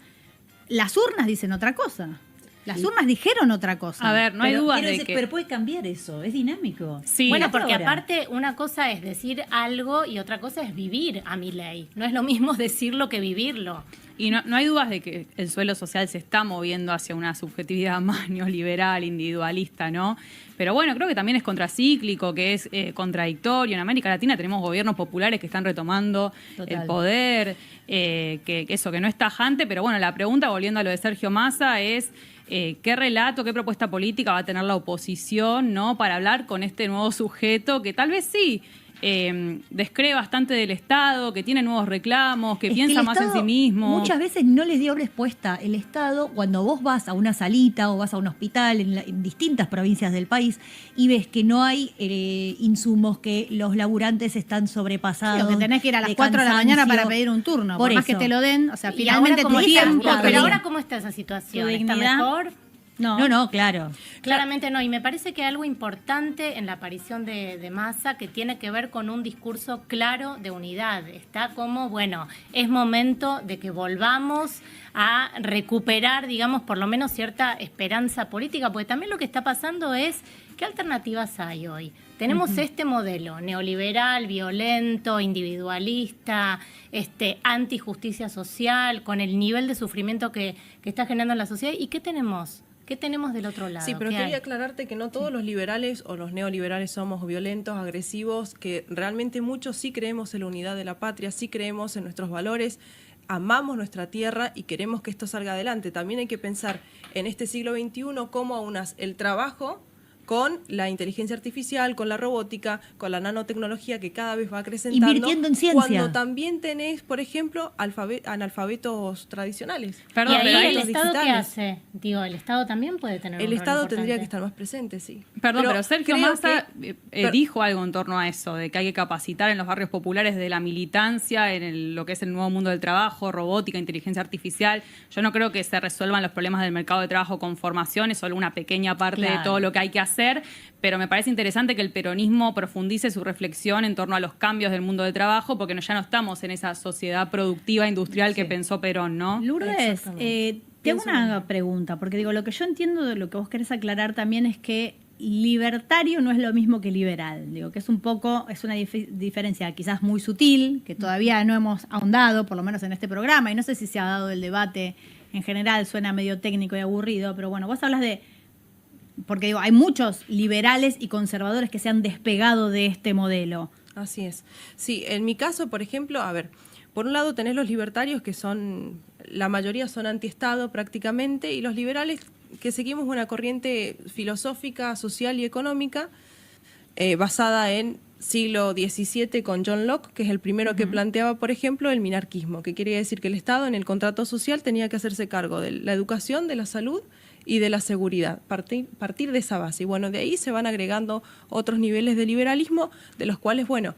las urnas dicen otra cosa. Las urnas dijeron otra cosa. A ver, no hay dudas de que... Pero puede cambiar eso, es dinámico. Sí, bueno, porque aparte una cosa es decir algo y otra cosa es vivir a mi ley. No es lo mismo decirlo que vivirlo. Y no hay dudas de que el suelo social se está moviendo hacia una subjetividad más neoliberal, individualista, ¿no? Pero bueno, creo que también es contracíclico, que es contradictorio. En América Latina tenemos gobiernos populares que están retomando el poder, que no es tajante. Pero bueno, la pregunta, volviendo a lo de Sergio Massa, es qué relato, qué propuesta política va a tener la oposición, ¿no?, para hablar con este nuevo sujeto que tal vez sí descree bastante del Estado, que tiene nuevos reclamos, que piensa más en sí mismo. Muchas veces no les dio respuesta. El Estado, cuando vos vas a una salita o vas a un hospital en distintas provincias del país y ves que no hay insumos, que los laburantes están sobrepasados. Sí, o que tenés que ir a las 4 de la mañana para pedir un turno, por más que te lo den, o sea, finalmente tu tiempo. Pero ahora, ¿cómo está esa situación? ¿Está mejor? No, claro. Claramente no, y me parece que hay algo importante en la aparición de Massa que tiene que ver con un discurso claro de unidad. Está como, bueno, es momento de que volvamos a recuperar, digamos, por lo menos cierta esperanza política, porque también lo que está pasando es, ¿qué alternativas hay hoy? Tenemos este modelo neoliberal, violento, individualista, antijusticia social, con el nivel de sufrimiento que está generando en la sociedad. ¿Y qué tenemos? ¿Qué tenemos del otro lado? Sí, pero quería aclararte que no todos los liberales o los neoliberales somos violentos, agresivos, que realmente muchos sí creemos en la unidad de la patria, sí creemos en nuestros valores, amamos nuestra tierra y queremos que esto salga adelante. También hay que pensar en este siglo XXI cómo aunas el trabajo con la inteligencia artificial, con la robótica, con la nanotecnología que cada vez va acrecentando. Invirtiendo en ciencia. Cuando también tenés, por ejemplo, analfabetos tradicionales. Perdón, ¿y ahí el Estado qué hace? Digo, ¿el Estado también puede tener un rol Estado importante? Tendría que estar más presente, sí. Perdón, pero Sergio Massa dijo algo en torno a eso, de que hay que capacitar en los barrios populares de la militancia, en lo que es el nuevo mundo del trabajo, robótica, inteligencia artificial. Yo no creo que se resuelvan los problemas del mercado de trabajo con formación, es solo una pequeña parte de todo lo que hay que hacer. Pero me parece interesante que el peronismo profundice su reflexión en torno a los cambios del mundo del trabajo, porque ya no estamos en esa sociedad productiva industrial que pensó Perón, ¿no? Lourdes, te hago una pregunta, porque digo, lo que yo entiendo de lo que vos querés aclarar también es que libertario no es lo mismo que liberal. Digo, que es una diferencia quizás muy sutil, que todavía no hemos ahondado, por lo menos en este programa, y no sé si se ha dado el debate en general, suena medio técnico y aburrido, pero bueno, vos hablas porque digo, hay muchos liberales y conservadores que se han despegado de este modelo. Así es. Sí, en mi caso, por ejemplo, por un lado tenés los libertarios que la mayoría son antiestado prácticamente, y los liberales que seguimos una corriente filosófica, social y económica basada en siglo XVII con John Locke, que es el primero que planteaba, por ejemplo, el minarquismo, que quería decir que el Estado en el contrato social tenía que hacerse cargo de la educación, de la salud y de la seguridad, partir de esa base. Y bueno, de ahí se van agregando otros niveles de liberalismo, de los cuales, bueno,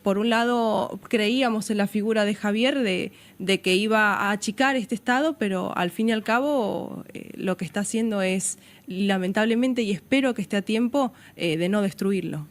por un lado creíamos en la figura de Javier de que iba a achicar este Estado, pero al fin y al cabo lo que está haciendo es, lamentablemente, y espero que esté a tiempo, de no destruirlo.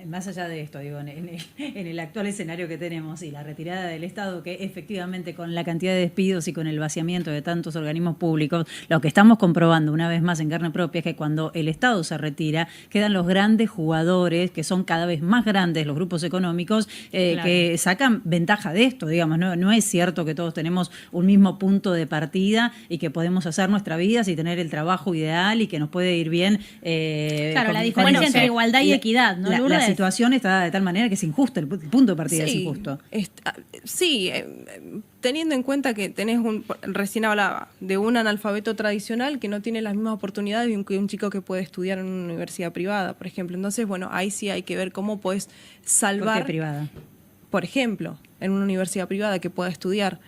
Más allá de esto, digo, en el actual escenario que tenemos y la retirada del Estado, que efectivamente con la cantidad de despidos y con el vaciamiento de tantos organismos públicos, lo que estamos comprobando una vez más en carne propia es que cuando el Estado se retira, quedan los grandes jugadores, que son cada vez más grandes los grupos económicos, que sacan ventaja de esto, digamos. No es cierto que todos tenemos un mismo punto de partida y que podemos hacer nuestra vida y tener el trabajo ideal y que nos puede ir bien. Claro, la diferencia entre igualdad y equidad. ¿No, la situación está de tal manera que es injusta, el punto de partida es injusto. Teniendo en cuenta que recién hablaba de un analfabeto tradicional que no tiene las mismas oportunidades que un chico que puede estudiar en una universidad privada, por ejemplo. Entonces, bueno, ahí sí hay que ver cómo puedes salvar. ¿Por qué privada? Por ejemplo, en una universidad privada que pueda estudiar.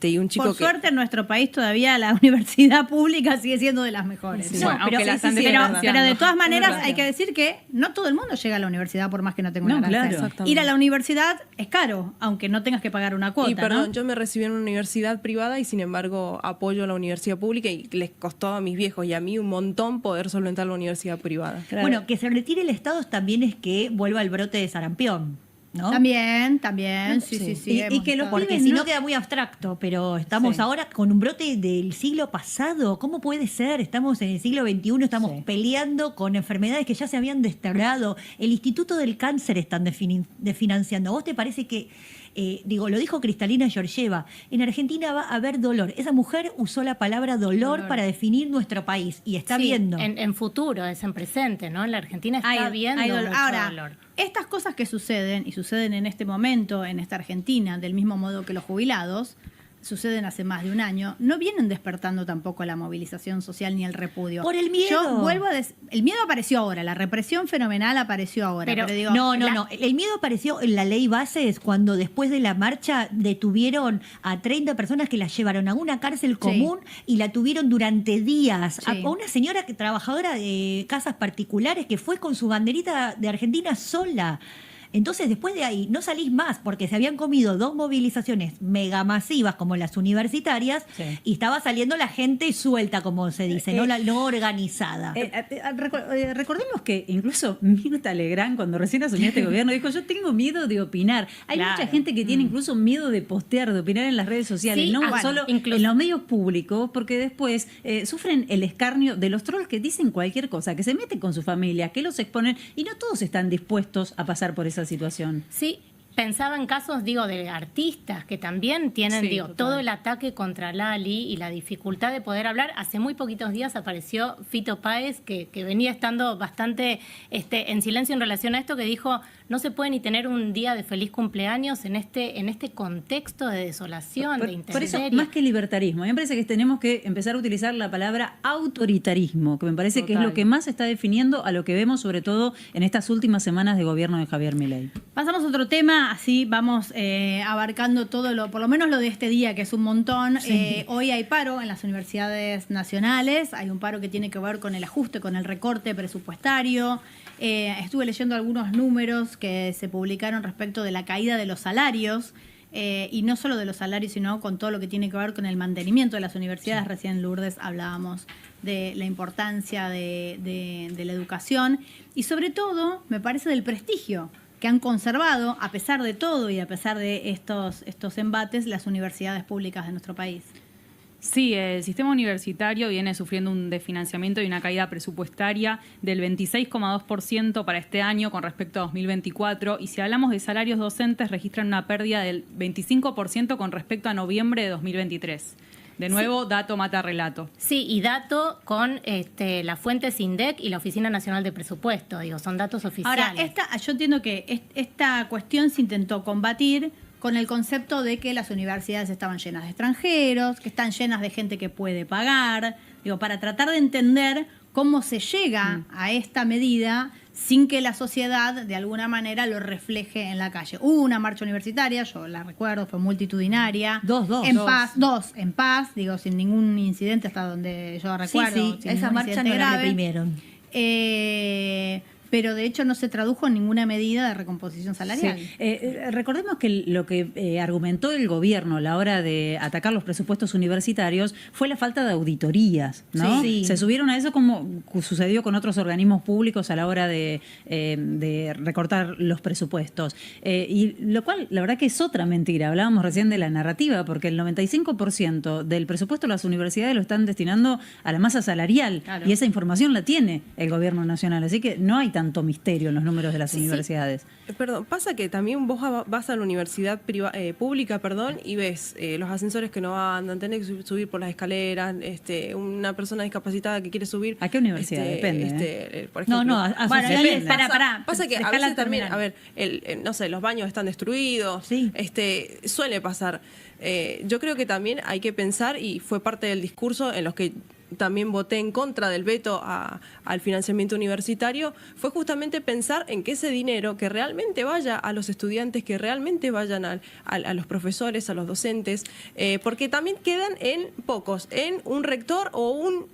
Y un chico Por suerte en nuestro país todavía la universidad pública sigue siendo de las mejores. Sí. Bueno, pero de todas maneras hay que decir que no todo el mundo llega a la universidad por más que no tenga una carrera. Ir a la universidad es caro, aunque no tengas que pagar una cuota. Y perdón, yo me recibí en una universidad privada y sin embargo apoyo a la universidad pública y les costó a mis viejos y a mí un montón poder solventar la universidad privada. Claro. Bueno, que se retire el Estado también es que vuelva el brote de sarampión, ¿no? También, sí. Y que porque si no queda muy abstracto, pero estamos ahora con un brote del siglo pasado. ¿Cómo puede ser? Estamos en el siglo XXI, estamos peleando con enfermedades que ya se habían desterrado. El Instituto del Cáncer están desfinanciando. ¿A vos te parece que, lo dijo Cristalina Georgieva, en Argentina va a haber dolor? Esa mujer usó la palabra dolor para definir nuestro país y está viendo. En futuro, es en presente, ¿no? En la Argentina está viendo mucho dolor. Estas cosas que suceden, y suceden en este momento en esta Argentina, del mismo modo que los jubilados, suceden hace más de un año, no vienen despertando tampoco la movilización social ni el repudio. Por el miedo. Yo vuelvo a el miedo apareció ahora, la represión fenomenal apareció ahora. Pero digo, no. El miedo apareció en la ley bases cuando después de la marcha detuvieron a 30 personas que las llevaron a una cárcel común y la tuvieron durante días. A una señora trabajadora de casas particulares que fue con su banderita de Argentina sola. Entonces, después de ahí, no salís más porque se habían comido 2 movilizaciones megamasivas como las universitarias y estaba saliendo la gente suelta, como se dice, no organizada. Recordemos que incluso Mirta Legrand, cuando recién asumió este gobierno, dijo, yo tengo miedo de opinar. Hay mucha gente que tiene incluso miedo de postear, de opinar en las redes sociales, no solo en los medios públicos, porque después sufren el escarnio de los trolls que dicen cualquier cosa, que se meten con su familia, que los exponen, y no todos están dispuestos a pasar por esa situación. Sí, pensaba en casos, de artistas que también tienen, todo el ataque contra Lali y la dificultad de poder hablar. Hace muy poquitos días apareció Fito Páez, que venía estando bastante en silencio en relación a esto, que dijo, no se puede ni tener un día de feliz cumpleaños en este contexto de desolación, de intemperie. Por eso, más que libertarismo, a mí me parece que tenemos que empezar a utilizar la palabra autoritarismo, que me parece que es lo que más está definiendo a lo que vemos, sobre todo en estas últimas semanas de gobierno de Javier Milei. Pasamos a otro tema, así vamos abarcando todo por lo menos lo de este día, que es un montón. Hoy hay paro en las universidades nacionales, hay un paro que tiene que ver con el ajuste, con el recorte presupuestario. Estuve leyendo algunos números que se publicaron respecto de la caída de los salarios, y no solo de los salarios, sino con todo lo que tiene que ver con el mantenimiento de las universidades. Recién, Lourdes, hablábamos de la importancia de la educación y sobre todo, me parece, del prestigio que han conservado, a pesar de todo y a pesar de estos embates, las universidades públicas de nuestro país. Sí, el sistema universitario viene sufriendo un desfinanciamiento y una caída presupuestaria del 26,2% para este año con respecto a 2024. Y si hablamos de salarios docentes, registran una pérdida del 25% con respecto a noviembre de 2023. De nuevo, dato mata relato. Sí, y dato con la fuente SINDEC y la Oficina Nacional de Presupuesto. Son datos oficiales. Ahora, yo entiendo que esta cuestión se intentó combatir con el concepto de que las universidades estaban llenas de extranjeros, que están llenas de gente que puede pagar, para tratar de entender cómo se llega a esta medida sin que la sociedad de alguna manera lo refleje en la calle. Hubo una marcha universitaria, yo la recuerdo, fue multitudinaria. Dos. En paz, sin ningún incidente hasta donde yo recuerdo. Sí, esa marcha no la reprimieron. Pero de hecho no se tradujo en ninguna medida de recomposición salarial. Recordemos que lo que argumentó el gobierno a la hora de atacar los presupuestos universitarios fue la falta de auditorías, ¿no? Sí. Se subieron a eso como sucedió con otros organismos públicos a la hora de recortar los presupuestos. Y lo cual, la verdad que es otra mentira. Hablábamos recién de la narrativa, porque el 95% del presupuesto de las universidades lo están destinando a la masa salarial. Claro. Y esa información la tiene el gobierno nacional. Así que no hay tanto misterio en los números de las universidades. Perdón, pasa que también vos vas a la universidad pública, y ves los ascensores que no andan, tenés que subir por las escaleras, una persona discapacitada que quiere subir. ¿A qué universidad? Depende. Por ejemplo, pasa que a veces también, los baños están destruidos, suele pasar. Yo creo que también hay que pensar, y fue parte del discurso en los que también voté en contra del veto al financiamiento universitario, fue justamente pensar en que ese dinero que realmente vaya a los estudiantes, que realmente vayan a los profesores, a los docentes, porque también quedan en pocos, en un rector o un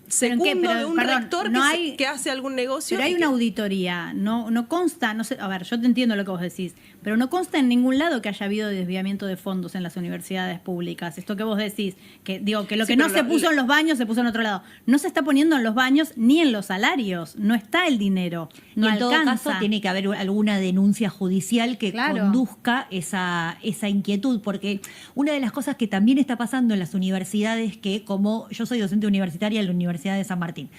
segundo de un rector que hace algún negocio. Pero hay una auditoría, no consta, no sé, a ver, yo te entiendo lo que vos decís, pero no consta en ningún lado que haya habido desviamiento de fondos en las universidades públicas. Esto que vos decís, que lo que no se puso en los baños se puso en otro lado. No se está poniendo en los baños ni en los salarios, no está el dinero, no en todo alcanza. caso tiene que haber alguna denuncia judicial que conduzca esa inquietud, porque una de las cosas que también está pasando en las universidades, que como yo soy docente universitaria en la Universidad de San Martín,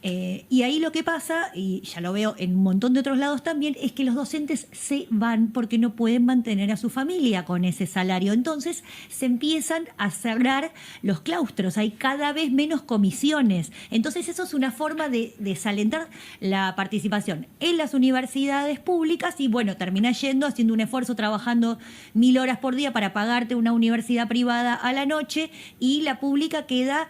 Y ahí lo que pasa, y ya lo veo en un montón de otros lados también, es que los docentes se van porque no pueden mantener a su familia con ese salario. Entonces se empiezan a cerrar los claustros, hay cada vez menos comisiones. Entonces eso es una forma de desalentar la participación en las universidades públicas y bueno, terminás yendo, haciendo un esfuerzo, trabajando 1000 horas por día para pagarte una universidad privada a la noche y la pública queda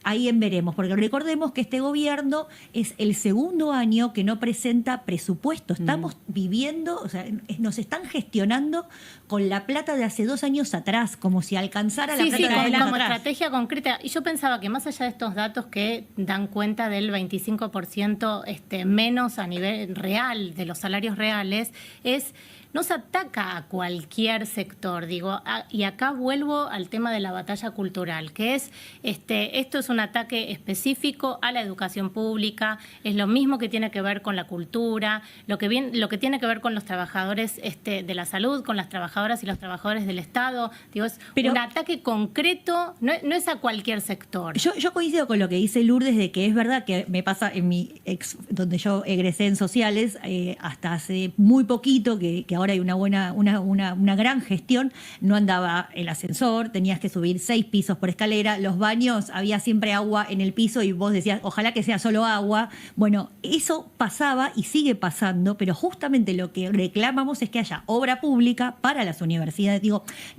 ahí en veremos, porque recordemos que este gobierno es el segundo año que no presenta presupuesto. Estamos viviendo, o sea, nos están gestionando con la plata de hace 2 años atrás, como si alcanzara la plata de años como atrás. estrategia concreta. Y yo pensaba que más allá de estos datos que dan cuenta del 25% menos a nivel real, de los salarios reales, no se ataca a cualquier sector, y acá vuelvo al tema de la batalla cultural, que es, esto es un ataque específico a la educación pública, es lo mismo que tiene que ver con la cultura, lo que tiene que ver con los trabajadores de la salud, con las trabajadoras y los trabajadores del Estado, es un ataque concreto, no es a cualquier sector. Yo coincido con lo que dice Lourdes, de que es verdad que me pasa en donde yo egresé en sociales, hasta hace muy poquito, que ahora hay una gran gestión, no andaba el ascensor, tenías que subir 6 pisos por escalera, los baños había siempre agua en el piso y vos decías, ojalá que sea solo agua. Bueno, eso pasaba y sigue pasando, pero justamente lo que reclamamos es que haya obra pública para las universidades.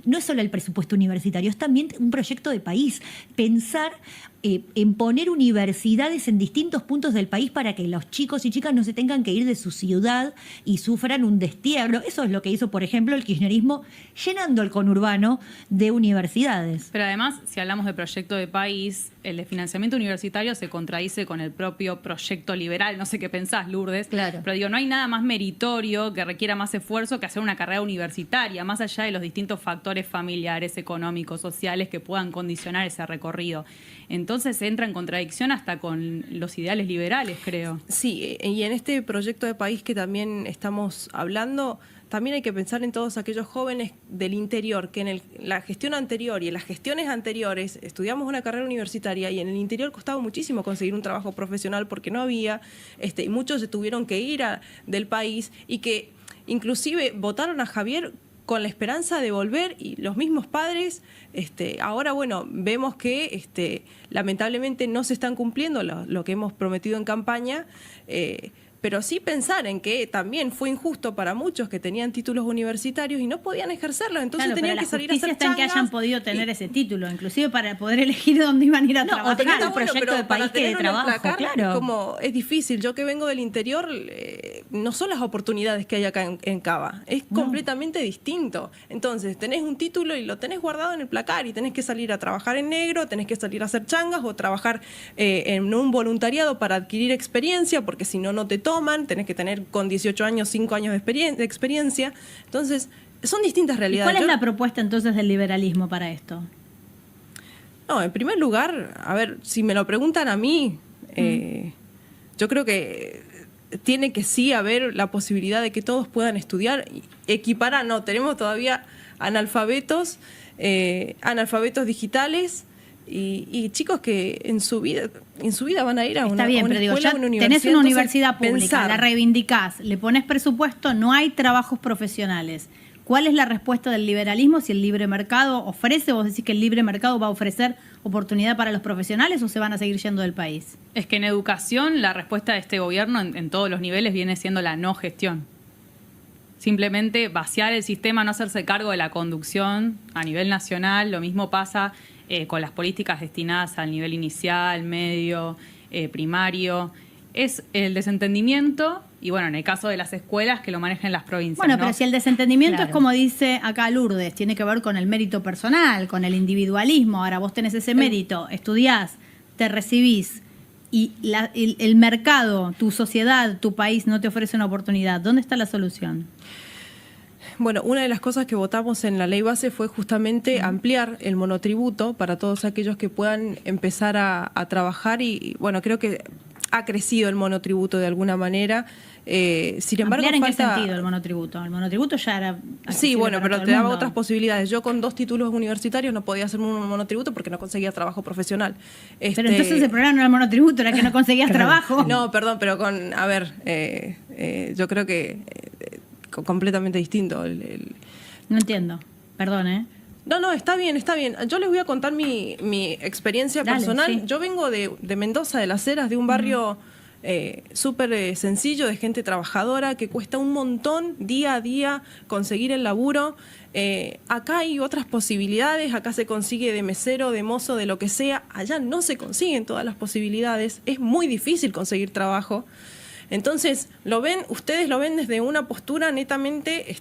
No es solo el presupuesto universitario, es también un proyecto de país. Pensar en poner universidades en distintos puntos del país para que los chicos y chicas no se tengan que ir de su ciudad y sufran un destierro. Eso es lo que hizo, por ejemplo, el kirchnerismo, llenando el conurbano de universidades. Pero además, si hablamos de proyecto de país, el de financiamiento universitario se contradice con el propio proyecto liberal. No sé qué pensás, Lourdes. Claro. Pero no hay nada más meritorio, que requiera más esfuerzo que hacer una carrera universitaria, más allá de los distintos factores familiares, económicos, sociales que puedan condicionar ese recorrido. Entonces entra en contradicción hasta con los ideales liberales, creo. Sí, y en este proyecto de país que también estamos hablando, también hay que pensar en todos aquellos jóvenes del interior que en la gestión anterior y en las gestiones anteriores estudiamos una carrera universitaria y en el interior costaba muchísimo conseguir un trabajo profesional porque no había, y muchos se tuvieron que ir del país y que inclusive votaron a Javier con la esperanza de volver y los mismos padres, ahora bueno, vemos que lamentablemente no se están cumpliendo lo que hemos prometido en campaña, pero sí pensar en que también fue injusto para muchos que tenían títulos universitarios y no podían ejercerlos, entonces tenían que salir a hacer changas. Que hayan podido tener ese título, inclusive para poder elegir dónde iban a ir a trabajar. O tener un proyecto de país que de trabajo, claro. Es difícil. Yo que vengo del interior, no son las oportunidades que hay acá en Cava, es completamente distinto. Entonces, tenés un título y lo tenés guardado en el placar y tenés que salir a trabajar en negro, tenés que salir a hacer changas o trabajar en un voluntariado para adquirir experiencia, porque si no, no te toman, tenés que tener con 18 años, 5 años de experiencia. Entonces, son distintas realidades. ¿Cuál es la propuesta entonces del liberalismo para esto? No, en primer lugar, a ver, si me lo preguntan a mí, yo creo que tiene que sí haber la posibilidad de que todos puedan estudiar. Equiparar, no, tenemos todavía analfabetos digitales, y chicos que en su vida van a ir a una escuela, una universidad. Tenés una universidad pública, la reivindicás, le pones presupuesto, no hay trabajos profesionales. ¿Cuál es la respuesta del liberalismo? Si el libre mercado ofrece, vos decís que el libre mercado va a ofrecer oportunidad para los profesionales o se van a seguir yendo del país. Es que en educación la respuesta de este gobierno en todos los niveles viene siendo la no gestión. Simplemente vaciar el sistema, no hacerse cargo de la conducción a nivel nacional. Lo mismo pasa con las políticas destinadas al nivel inicial, medio, primario. Es el desentendimiento, y bueno, en el caso de las escuelas, que lo manejen las provincias. Bueno, ¿no? pero si el desentendimiento es como dice acá Lourdes, tiene que ver con el mérito personal, con el individualismo. Ahora vos tenés ese mérito, estudiás, te recibís, y el mercado, tu sociedad, tu país no te ofrece una oportunidad. ¿Dónde está la solución? Bueno, una de las cosas que votamos en la ley base fue justamente ampliar el monotributo para todos aquellos que puedan empezar a trabajar y bueno, creo que ha crecido el monotributo de alguna manera. Sin embargo, ¿Ampliar en qué sentido el monotributo? El monotributo ya era... Sí, bueno, pero te daba otras posibilidades. Yo con 2 títulos universitarios no podía hacer un monotributo porque no conseguía trabajo profesional. Pero entonces el problema no era el monotributo, era que no conseguías trabajo. No, perdón, pero yo creo que completamente distinto. No entiendo, perdón, ¿eh? No, está bien. Yo les voy a contar mi experiencia personal. Sí. Yo vengo de Mendoza, de Las Heras, de un barrio súper sencillo, de gente trabajadora, que cuesta un montón día a día conseguir el laburo. Acá hay otras posibilidades, acá se consigue de mesero, de mozo, de lo que sea. Allá no se consiguen todas las posibilidades, es muy difícil conseguir trabajo. Entonces, ustedes lo ven desde una postura netamente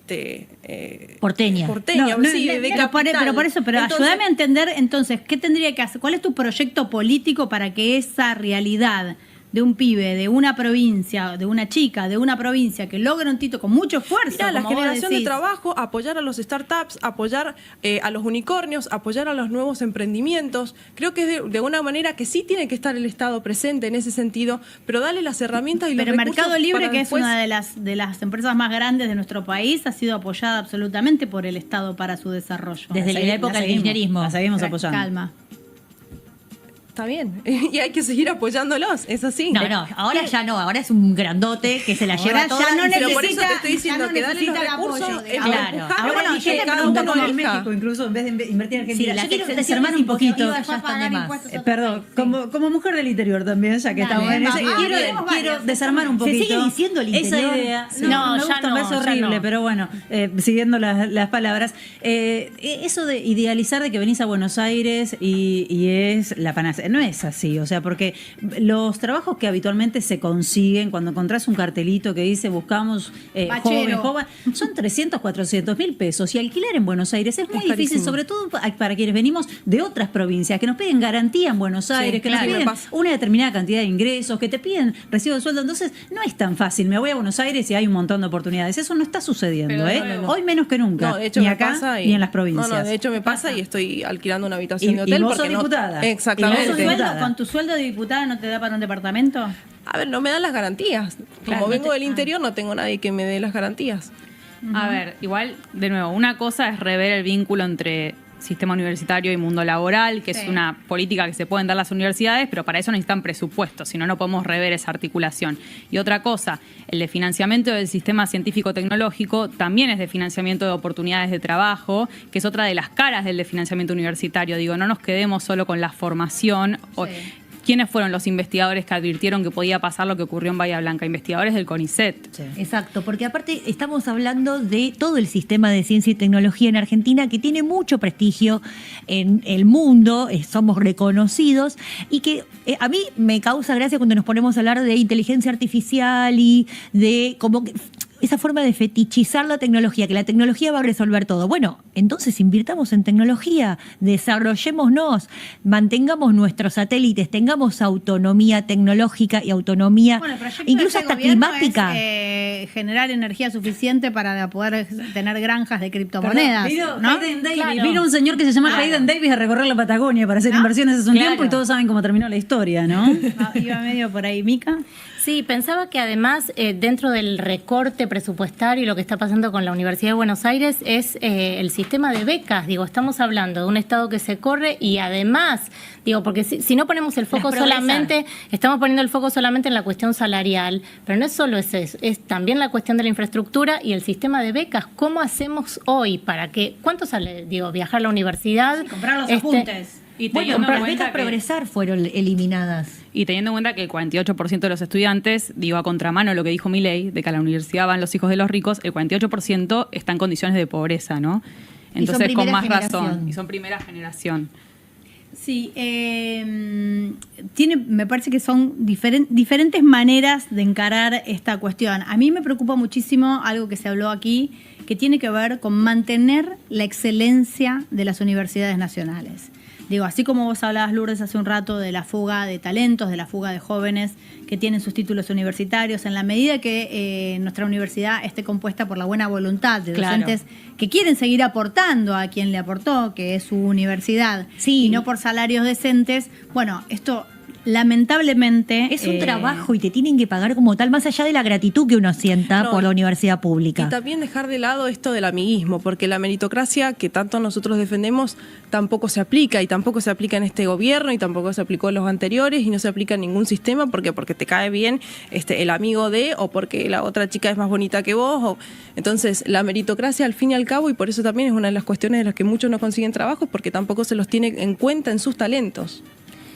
porteña. Pero ayúdame a entender entonces, ¿qué tendría que hacer? ¿Cuál es tu proyecto político para que esa realidad de un pibe, de una provincia, de una chica, de una provincia que logra un título con mucho esfuerzo? Mirá, la generación de trabajo, apoyar a los startups, apoyar a los unicornios, apoyar a los nuevos emprendimientos. Creo que es de una manera que sí tiene que estar el Estado presente en ese sentido, pero darle las herramientas y los recursos. Mercado Libre, para que después... es una de las empresas más grandes de nuestro país, ha sido apoyada absolutamente por el Estado para su desarrollo. Desde la época del kirchnerismo. La seguimos apoyando. Calma. Está bien, y hay que seguir apoyándolos, es así. No, ahora ya no, ahora es un grandote que se la lleva toda. Ya no pero por eso te estoy diciendo que dale los recursos, claro. Ahora cada uno en México, incluso en vez de invertir en Argentina. Yo quiero desarmar un poquito. Perdón, como mujer del interior también, ya que estamos en eso, quiero desarmar un poquito. Se sigue diciendo el interior. Esa idea. No, me gusta, me parece horrible, pero bueno, siguiendo las palabras. Eso de idealizar de que venís a Buenos Aires y es la panacea. No es así, o sea, porque los trabajos que habitualmente se consiguen cuando encontrás un cartelito que dice buscamos joven, son 300, 400 mil pesos, y alquilar en Buenos Aires es muy difícil, sobre todo para quienes venimos de otras provincias, que nos piden garantía en Buenos Aires, que nos piden una determinada cantidad de ingresos, que te piden recibo de sueldo. Entonces no es tan fácil, me voy a Buenos Aires y hay un montón de oportunidades. Eso no está sucediendo, hoy menos que nunca, no, de hecho ni me acá pasa ni en las provincias. No, de hecho me pasa y estoy alquilando una habitación de hotel. Y vos porque sos diputada. Exactamente. ¿Con tu sueldo de diputada no te da para un departamento? A ver, no me dan las garantías. Como vengo del interior, no tengo nadie que me dé las garantías. A ver, igual, de nuevo, una cosa es rever el vínculo entre sistema universitario y mundo laboral, que es una política que se pueden dar las universidades, pero para eso necesitan presupuestos, si no, no podemos rever esa articulación. Y otra cosa, el de financiamiento del sistema científico-tecnológico también es de financiamiento de oportunidades de trabajo, que es otra de las caras del de financiamiento universitario. Digo, no nos quedemos solo con la formación. ¿Quiénes fueron los investigadores que advirtieron que podía pasar lo que ocurrió en Bahía Blanca? Investigadores del CONICET. Sí. Exacto, porque aparte estamos hablando de todo el sistema de ciencia y tecnología en Argentina, que tiene mucho prestigio en el mundo, somos reconocidos, y que a mí me causa gracia cuando nos ponemos a hablar de inteligencia artificial y de como que esa forma de fetichizar la tecnología, que la tecnología va a resolver todo. Bueno, entonces invirtamos en tecnología, desarrollémonos, mantengamos nuestros satélites, tengamos autonomía tecnológica y autonomía, incluso hasta climática. Generar energía suficiente para poder tener granjas de criptomonedas. Vino un señor que se llama Hayden Davis a recorrer la Patagonia para hacer inversiones hace un tiempo, y todos saben cómo terminó la historia, ¿no? Iba medio por ahí, Mica. Sí, pensaba que además dentro del recorte presupuestario y lo que está pasando con la Universidad de Buenos Aires es el sistema de becas. Digo, estamos hablando de un Estado que se corre y además, digo, porque si no ponemos el foco solamente, estamos poniendo el foco solamente en la cuestión salarial, pero no es solo eso, es también la cuestión de la infraestructura y el sistema de becas. ¿Cómo hacemos hoy para que, cuánto sale, digo, viajar a la universidad? Sí, comprar los apuntes. Y bueno, las becas Progresar fueron eliminadas. Y teniendo en cuenta que el 48% de los estudiantes, digo, a contramano de lo que dijo Milei, de que a la universidad van los hijos de los ricos, el 48% está en condiciones de pobreza, ¿no? Entonces, con más razón. Y son primera generación. Sí, me parece que son diferentes maneras de encarar esta cuestión. A mí me preocupa muchísimo algo que se habló aquí, que tiene que ver con mantener la excelencia de las universidades nacionales. Digo, así como vos hablabas, Lourdes, hace un rato de la fuga de talentos, de la fuga de jóvenes que tienen sus títulos universitarios, en la medida que nuestra universidad esté compuesta por la buena voluntad de docentes que quieren seguir aportando a quien le aportó, que es su universidad, y no por salarios decentes, bueno, esto lamentablemente... Es un trabajo y te tienen que pagar como tal, más allá de la gratitud que uno sienta por la universidad pública. Y también dejar de lado esto del amiguismo, porque la meritocracia que tanto nosotros defendemos tampoco se aplica, y tampoco se aplica en este gobierno, y tampoco se aplicó en los anteriores, y no se aplica en ningún sistema, porque te cae bien el amigo de, o porque la otra chica es más bonita que vos. Entonces, la meritocracia al fin y al cabo, y por eso también es una de las cuestiones de las que muchos no consiguen trabajo, porque tampoco se los tiene en cuenta en sus talentos.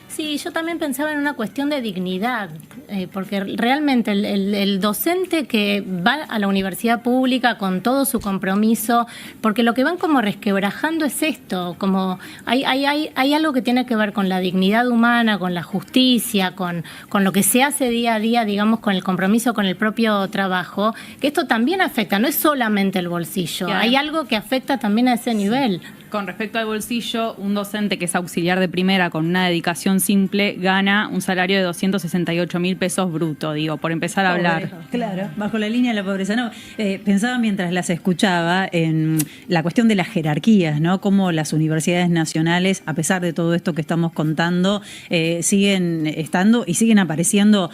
Sí, yo también pensaba en una cuestión de dignidad, porque realmente el docente que va a la universidad pública con todo su compromiso, porque lo que van como resquebrajando es esto, como hay algo que tiene que ver con la dignidad humana, con la justicia, con lo que se hace día a día, digamos, con el compromiso con el propio trabajo, que esto también afecta, no es solamente el bolsillo, Claro. Hay algo que afecta también a ese nivel. Con respecto al bolsillo, un docente que es auxiliar de primera con una dedicación simple gana un salario de 268.000 pesos bruto, digo, por empezar a hablar. Claro, bajo la línea de la pobreza. No, pensaba mientras las escuchaba en la cuestión de las jerarquías, ¿no? Cómo las universidades nacionales, a pesar de todo esto que estamos contando, siguen estando y siguen apareciendo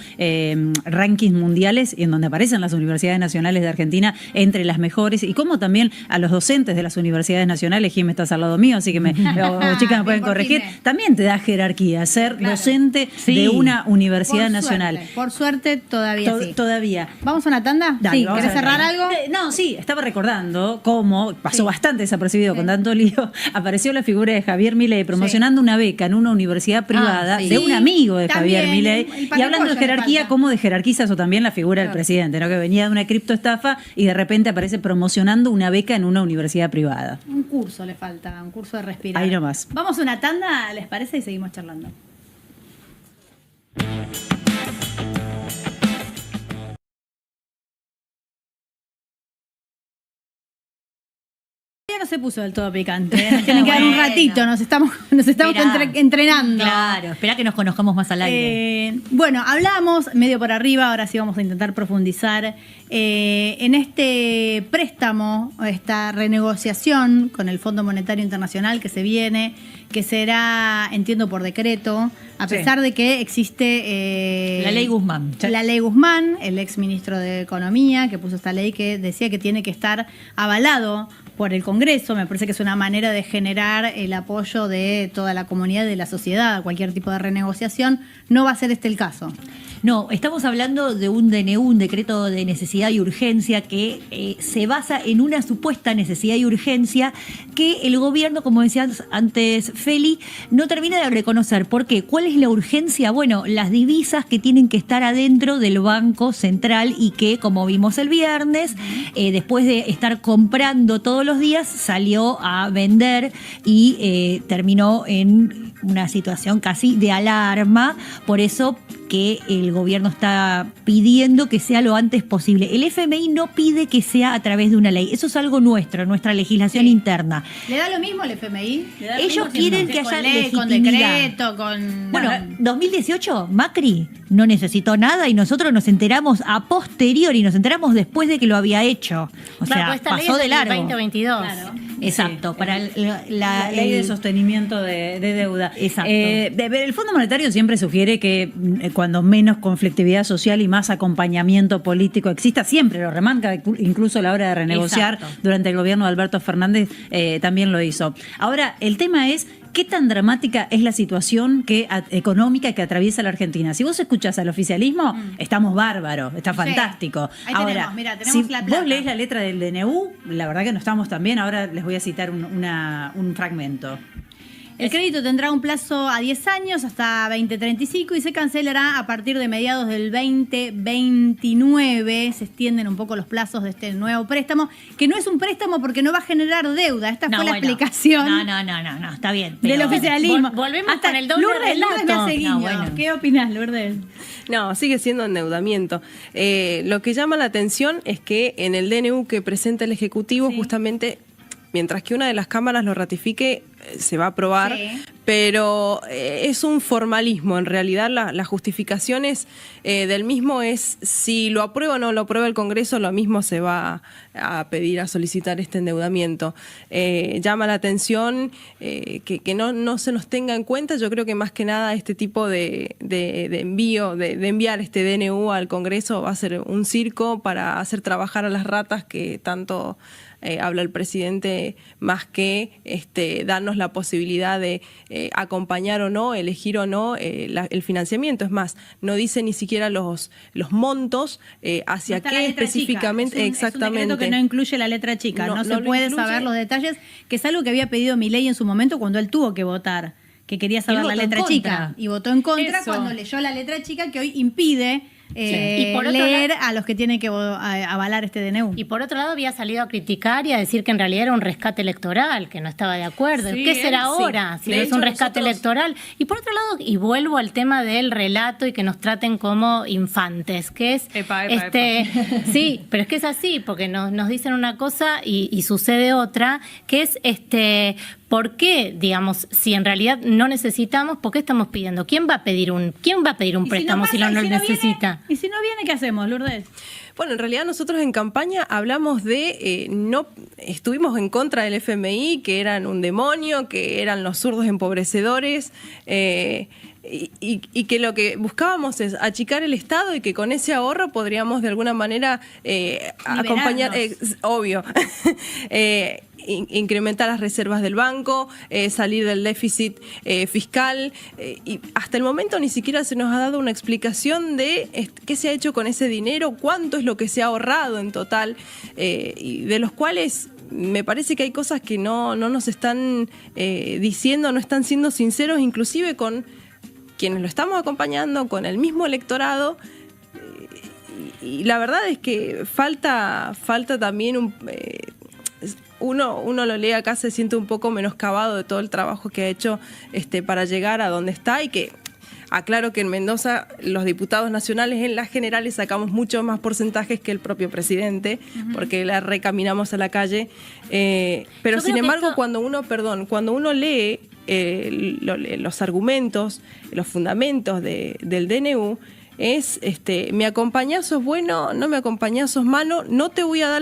rankings mundiales en donde aparecen las universidades nacionales de Argentina entre las mejores, y cómo también a los docentes de las universidades nacionales, Jim, estás al lado mío, así que o chicas me pueden corregir, también te da jerarquía ser docente de una universidad nacional. Por suerte todavía sí. Todavía. ¿Vamos a una tanda? Dale, Sí, vamos ¿querés a ver. cerrar algo? No, sí, estaba recordando cómo pasó bastante desapercibido con tanto lío. Apareció la figura de Javier Milei promocionando una beca en una universidad privada de un amigo de también, Javier Milei. y Y hablando de jerarquía, cómo desjerarquiza eso también la figura del presidente, ¿no? Que venía de una criptoestafa y de repente aparece promocionando una beca en una universidad privada. Un curso le falta, un curso de respirar. Ahí nomás. Vamos a una tanda, ¿les parece? Y seguimos charlando. No se puso del todo picante, ¿eh? Nos tienen que dar un ratito, nos estamos entrenando. Claro, espera que nos conozcamos más al aire. Bueno, hablamos medio por arriba, ahora sí vamos a intentar profundizar en este préstamo, esta renegociación con el Fondo Monetario Internacional que se viene, que será, entiendo, por decreto, a pesar de que existe... la ley Guzmán. La ley Guzmán, el ex ministro de Economía, que puso esta ley que decía que tiene que estar avalado por el Congreso. Me parece que es una manera de generar el apoyo de toda la comunidad, de la sociedad, a cualquier tipo de renegociación. No va a ser este el caso. No, estamos hablando de un DNU, un decreto de necesidad y urgencia, que se basa en una supuesta necesidad y urgencia que el gobierno, como decías antes, Feli, no termina de reconocer. ¿Por qué? ¿Cuál es la urgencia? Bueno, las divisas que tienen que estar adentro del Banco Central y que, como vimos el viernes, después de estar comprando todos los días, salió a vender y terminó en una situación casi de alarma. Por eso que el gobierno está pidiendo que sea lo antes posible. El FMI no pide que sea a través de una ley. Eso es algo nuestro, nuestra legislación interna. ¿Le da lo mismo al FMI? Ellos quieren que haya ley, con decreto, con... Bueno, 2018, Macri no necesitó nada y nosotros nos enteramos a posteriori, nos enteramos después de que lo había hecho. O sea, pasó de largo. 2022. Claro. Exacto, Sí, para la ley de sostenimiento de deuda. Exacto. El Fondo Monetario siempre sugiere que cuando menos conflictividad social y más acompañamiento político exista, siempre lo remarca, incluso a la hora de renegociar. Exacto. Durante el gobierno de Alberto Fernández también lo hizo. Ahora, el tema es ¿qué tan dramática es la situación económica que atraviesa la Argentina? Si vos escuchás al oficialismo, estamos bárbaros, está fantástico. Ahí Ahora, tenemos, mira, tenemos si la plata. vos lees la letra del DNU, la verdad que no estamos tan bien. Ahora les voy a citar un fragmento. El crédito tendrá un plazo a 10 años hasta 2035 y se cancelará a partir de mediados del 2029. Se extienden un poco los plazos de este nuevo préstamo, que no es un préstamo porque no va a generar deuda. Esta fue la explicación. No, está bien. Del oficialismo. Volvemos con el doble Lourdes me relato. hace guiño. ¿Qué opinás, Lourdes? No, sigue siendo endeudamiento. Lo que llama la atención es que en el DNU que presenta el Ejecutivo, justamente, mientras que una de las cámaras lo ratifique, se va a aprobar, pero es un formalismo. En realidad las justificaciones del mismo es si lo aprueba o no lo aprueba el Congreso, lo mismo se va a pedir, a solicitar este endeudamiento. Llama la atención que no se nos tenga en cuenta. Yo creo que más que nada este tipo de envío, de enviar este DNU al Congreso va a ser un circo para hacer trabajar a las ratas que tanto habla el presidente, más que darnos la posibilidad de acompañar o no, elegir o no el financiamiento. Es más, no dice ni siquiera los montos, hacia qué específicamente. Exactamente. Es un decreto que no incluye la letra chica, no se puede saber los detalles, que es algo que había pedido Milei en su momento cuando él tuvo que votar, que quería saber la letra chica. Y votó en contra cuando leyó la letra chica, que hoy impide y por leer a los que tienen que avalar este DNU. Y por otro lado había salido a criticar y a decir que en realidad era un rescate electoral, que no estaba de acuerdo. ¿Qué será ahora si es un rescate electoral? Y por otro lado, y vuelvo al tema del relato y que nos traten como infantes, que es sí, pero es que es así, porque nos dicen una cosa y sucede otra, que es ¿por qué, digamos, si en realidad no necesitamos, por qué estamos pidiendo? ¿Quién va a pedir un préstamo si no lo necesita? ¿Y si no viene, qué hacemos, Lourdes? Bueno, en realidad nosotros en campaña hablamos de, no estuvimos en contra del FMI, que eran un demonio, que eran los zurdos empobrecedores, y que lo que buscábamos es achicar el Estado y que con ese ahorro podríamos de alguna manera acompañar, obvio, incrementar las reservas del banco, salir del déficit fiscal, y hasta el momento ni siquiera se nos ha dado una explicación de qué se ha hecho con ese dinero, cuánto es lo que se ha ahorrado en total, y de los cuales me parece que hay cosas que no nos están diciendo, no están siendo sinceros, inclusive con quienes lo estamos acompañando, con el mismo electorado, y la verdad es que falta también uno lo lee acá, se siente un poco menoscabado de todo el trabajo que ha hecho para llegar a donde está, y que aclaro que en Mendoza los diputados nacionales en las generales sacamos mucho más porcentajes que el propio presidente, porque la recaminamos a la calle, pero sin embargo cuando uno lee los argumentos, los fundamentos del DNU, es me acompañás, sos bueno, no me acompañás, sos malo, no te voy a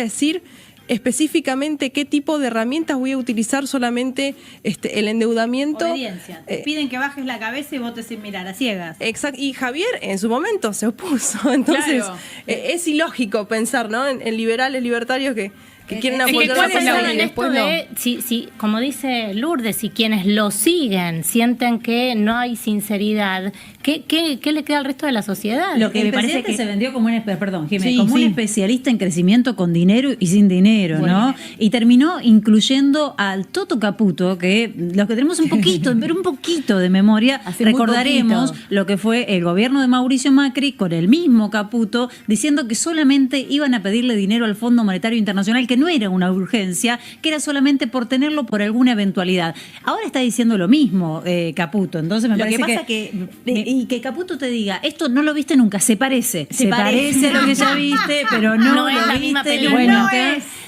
decir específicamente qué tipo de herramientas voy a utilizar, solamente el endeudamiento. Obediencia. Te piden que bajes la cabeza y votes sin mirar, a ciegas. Exacto. Y Javier en su momento se opuso. Entonces, claro, es ilógico pensar, ¿no? En liberales, libertarios que quieren apoyar en esto de, si, como dice Lourdes, si quienes lo siguen sienten que no hay sinceridad, ¿qué le queda al resto de la sociedad? Lo que me parece que se vendió como un especialista en crecimiento con dinero y sin dinero, ¿no? Y terminó incluyendo al Toto Caputo, que los que tenemos un poquito de memoria, recordaremos lo que fue el gobierno de Mauricio Macri con el mismo Caputo, diciendo que solamente iban a pedirle dinero al Fondo Monetario Internacional, que no era una urgencia, que era solamente por tenerlo por alguna eventualidad. Ahora está diciendo lo mismo Caputo, entonces me parece y que Caputo te diga, esto no lo viste nunca, se parece a lo que ya viste, pero no es lo la viste. misma película. Bueno,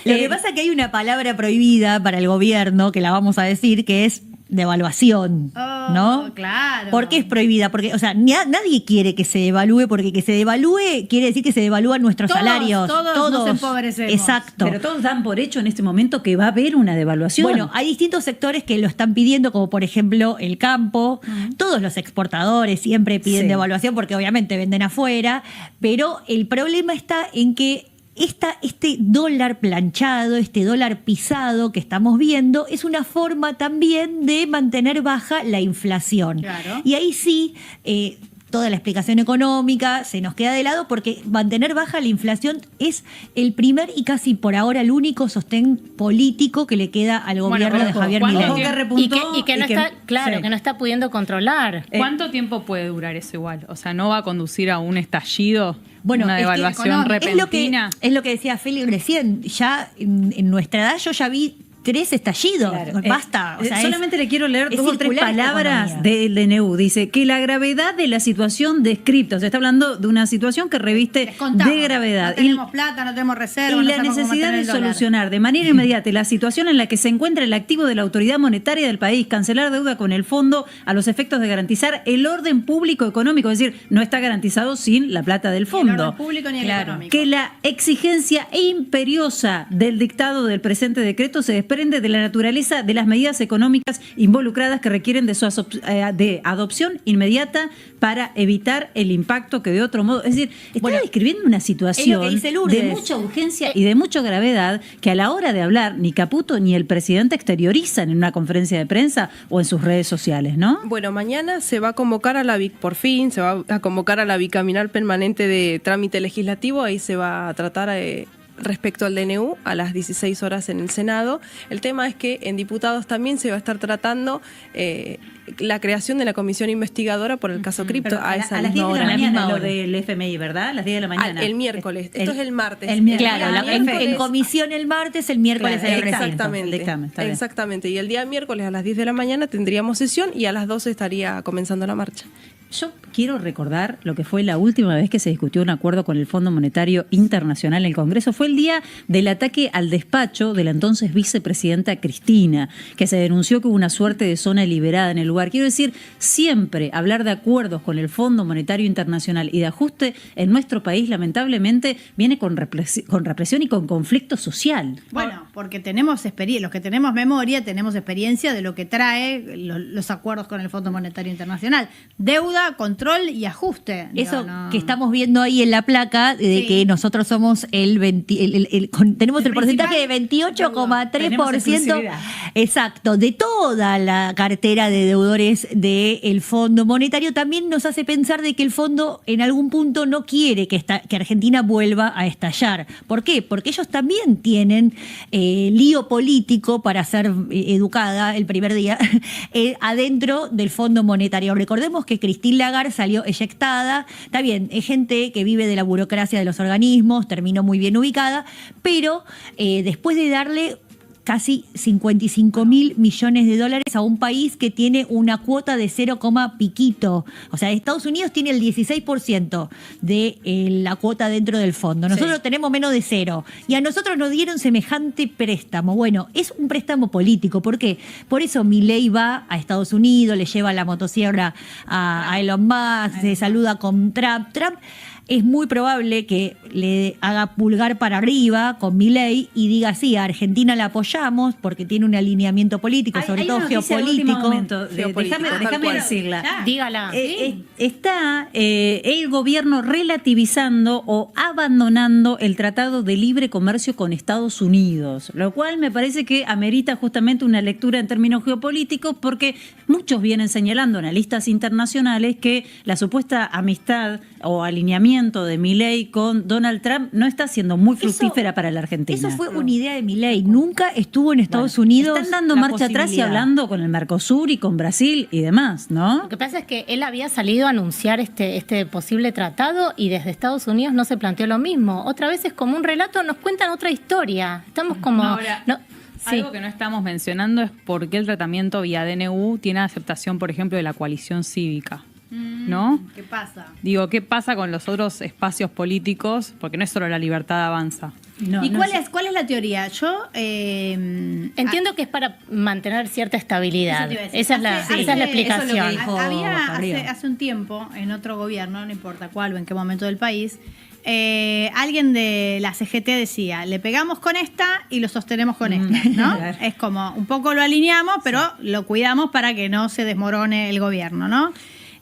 lo que pasa es que hay una palabra prohibida para el gobierno, que la vamos a decir, que es devaluación, ¿no? Claro. ¿Por qué es prohibida? Porque, o sea, nadie quiere que se devalúe, porque que se devalúe quiere decir que se devalúan nuestros salarios. Todos nos empobrecemos. Exacto. Pero todos dan por hecho en este momento que va a haber una devaluación. Bueno, hay distintos sectores que lo están pidiendo, como por ejemplo el campo. Todos los exportadores siempre piden devaluación porque obviamente venden afuera, pero el problema está en que este dólar planchado, este dólar pisado que estamos viendo, es una forma también de mantener baja la inflación. Claro. Y ahí sí, toda la explicación económica se nos queda de lado, porque mantener baja la inflación es el primer y casi por ahora el único sostén político que le queda al gobierno de Javier Milei. Y que no está pudiendo controlar. ¿Cuánto tiempo puede durar eso igual? O sea, ¿no va a conducir a un estallido? Bueno, una devaluación repentina. Es lo que decía Félix recién. Ya en nuestra edad yo ya vi 3 estallidos. Claro. Basta. O sea, solamente le quiero leer 2 o 3 circular esta palabras economía. del DNU. Dice que la gravedad de la situación descripta, o sea, está hablando de una situación que reviste de gravedad. No tenemos plata, no tenemos reservas. Y no la sabemos cómo necesidad mantener de el dólar. solucionar de manera inmediata la situación en la que se encuentra el activo de la autoridad monetaria del país, cancelar deuda con el fondo a los efectos de garantizar el orden público económico, es decir, no está garantizado sin la plata del Ni el fondo. orden público ni el económico. Que la exigencia imperiosa del dictado del presente decreto se desprende de la naturaleza de las medidas económicas involucradas que requieren de su de adopción inmediata para evitar el impacto que de otro modo... Es decir, está describiendo una situación dice de Lourdes. mucha urgencia y de mucha gravedad que a la hora de hablar ni Caputo ni el presidente exteriorizan en una conferencia de prensa o en sus redes sociales, ¿no? Bueno, mañana se va a convocar por fin, se va a convocar a la bicameral permanente de trámite legislativo, ahí se va a tratar respecto al DNU a las 16 horas en el Senado. El tema es que en diputados también se va a estar tratando la creación de la comisión investigadora por el caso cripto. Pero a esa las 10 de misma la hora. mañana lo del FMI, ¿verdad? A las 10 de la mañana. El miércoles. Esto es el martes. Claro, en comisión el martes, el miércoles Claro, el recinto. Exactamente. El dictamen, está bien. Exactamente. Y el día miércoles a las 10 de la mañana tendríamos sesión y a las 12 estaría comenzando la marcha. Yo quiero recordar lo que fue la última vez que se discutió un acuerdo con el Fondo Monetario Internacional en el Congreso. Fue el día del ataque al despacho de la entonces vicepresidenta Cristina, que se denunció que hubo una suerte de zona liberada en el lugar. Quiero decir, siempre hablar de acuerdos con el Fondo Monetario Internacional y de ajuste en nuestro país, lamentablemente, viene con represión y con conflicto social. Bueno, porque tenemos experiencia, los que tenemos memoria, tenemos experiencia de lo que trae los acuerdos con el Fondo Monetario Internacional. Deuda, control y ajuste. Eso Digo, no. que estamos viendo ahí en la placa, de Sí. que nosotros somos tenemos el porcentaje de 28,3%. Exacto, de toda la cartera de deudores del Fondo Monetario. También nos hace pensar de que el fondo en algún punto no quiere que Argentina vuelva a estallar. ¿Por qué? Porque ellos también tienen lío político, para ser educada el primer día, adentro del Fondo Monetario. Recordemos que Christine Lagarde salió eyectada. Está bien, es gente que vive de la burocracia de los organismos, terminó muy bien ubicada, pero después de darle casi 55.000 millones de dólares a un país que tiene una cuota de 0, piquito. O sea, Estados Unidos tiene el 16% de la cuota dentro del fondo. Nosotros tenemos menos de 0. Y a nosotros nos dieron semejante préstamo. Bueno, es un préstamo político. ¿Por qué? Por eso Milei va a Estados Unidos, le lleva la motosierra a Elon Musk, se saluda con Trump. Trump es muy probable que le haga pulgar para arriba con Milei y diga, sí, a Argentina la apoyamos porque tiene un alineamiento político, sobre todo geopolítico. Déjame decirla. Dígala. Está el gobierno relativizando o abandonando el Tratado de Libre Comercio con Estados Unidos, lo cual me parece que amerita justamente una lectura en términos geopolíticos, porque muchos vienen señalando, analistas internacionales, que la supuesta amistad o alineamiento de Milei con Donald Trump no está siendo muy fructífera para la Argentina. Eso fue una idea de Milei. Nunca estuvo en Estados Unidos. Están dando la marcha atrás y posibilidad. hablando con el Mercosur y con Brasil y demás, ¿no? Lo que pasa es que él había salido a anunciar este posible tratado y desde Estados Unidos no se planteó lo mismo. Otra vez es como un relato, nos cuentan otra historia. Estamos como... Ahora, Sí. Algo que no estamos mencionando es por qué el tratamiento vía DNU tiene aceptación, por ejemplo, de la coalición cívica, ¿no? ¿Qué pasa? Digo, ¿qué pasa con los otros espacios políticos? Porque no es solo la libertad avanza. ¿Y cuál es la teoría? Yo entiendo que es para mantener cierta estabilidad. Eso te iba a decir. Esa es la explicación. Eso es lo que dijo había Carrillo. hace un tiempo, en otro gobierno, no importa cuál o en qué momento del país, alguien de la CGT decía, le pegamos con esta y lo sostenemos con esta, ¿no? Claro. Es como, un poco lo alineamos, pero lo cuidamos para que no se desmorone el gobierno, ¿no?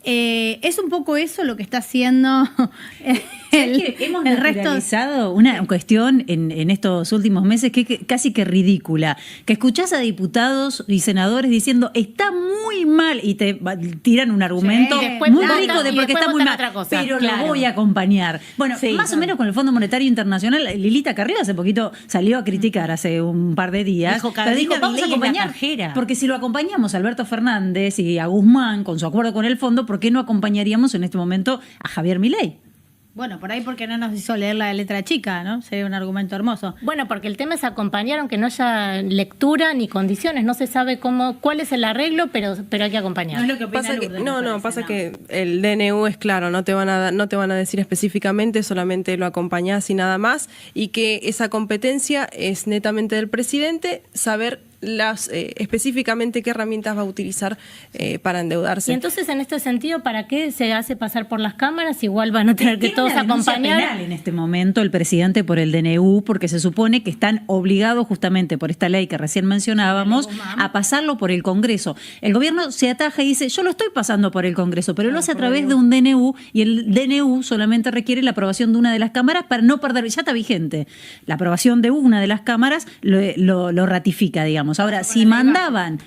Es un poco eso lo que está haciendo hemos naturalizado una cuestión en estos últimos meses que casi que ridícula, que escuchás a diputados y senadores diciendo está muy mal y te tiran un argumento Sí, y después muy votan- rico de y por qué después está muy votan mal, otra cosa. pero Claro. lo voy a acompañar. Bueno, Sí. más o menos con el Fondo Monetario Internacional, Lilita Carrillo hace poquito salió a criticar hace un par de días. Dijo, pero dijo, Carolina vamos a Milei es la acompañar, cajera. porque si lo acompañamos a Alberto Fernández y a Guzmán con su acuerdo con el fondo, ¿por qué no acompañaríamos en este momento a Javier Milei? Bueno, por ahí porque no nos hizo leer la letra chica, ¿no? Sería un argumento hermoso. Bueno, porque el tema es acompañar, aunque no haya lectura ni condiciones, no se sabe cuál es el arreglo, pero hay que acompañar. No es lo que opina Lourdes, pasa que el DNU es claro, no te van a decir específicamente, solamente lo acompañás y nada más, y que esa competencia es netamente del presidente, saber específicamente qué herramientas va a utilizar para endeudarse. Y entonces, en este sentido, ¿para qué se hace pasar por las cámaras? Igual van a tener que todos acompañar. Penal en este momento el presidente por el DNU, porque se supone que están obligados justamente por esta ley que recién mencionábamos a pasarlo por el Congreso. El gobierno se ataja y dice, yo lo estoy pasando por el Congreso, pero lo hace a través de un DNU, y el DNU solamente requiere la aprobación de una de las cámaras para no perder, ya está vigente. La aprobación de una de las cámaras lo ratifica, digamos. Ahora, si mandaban,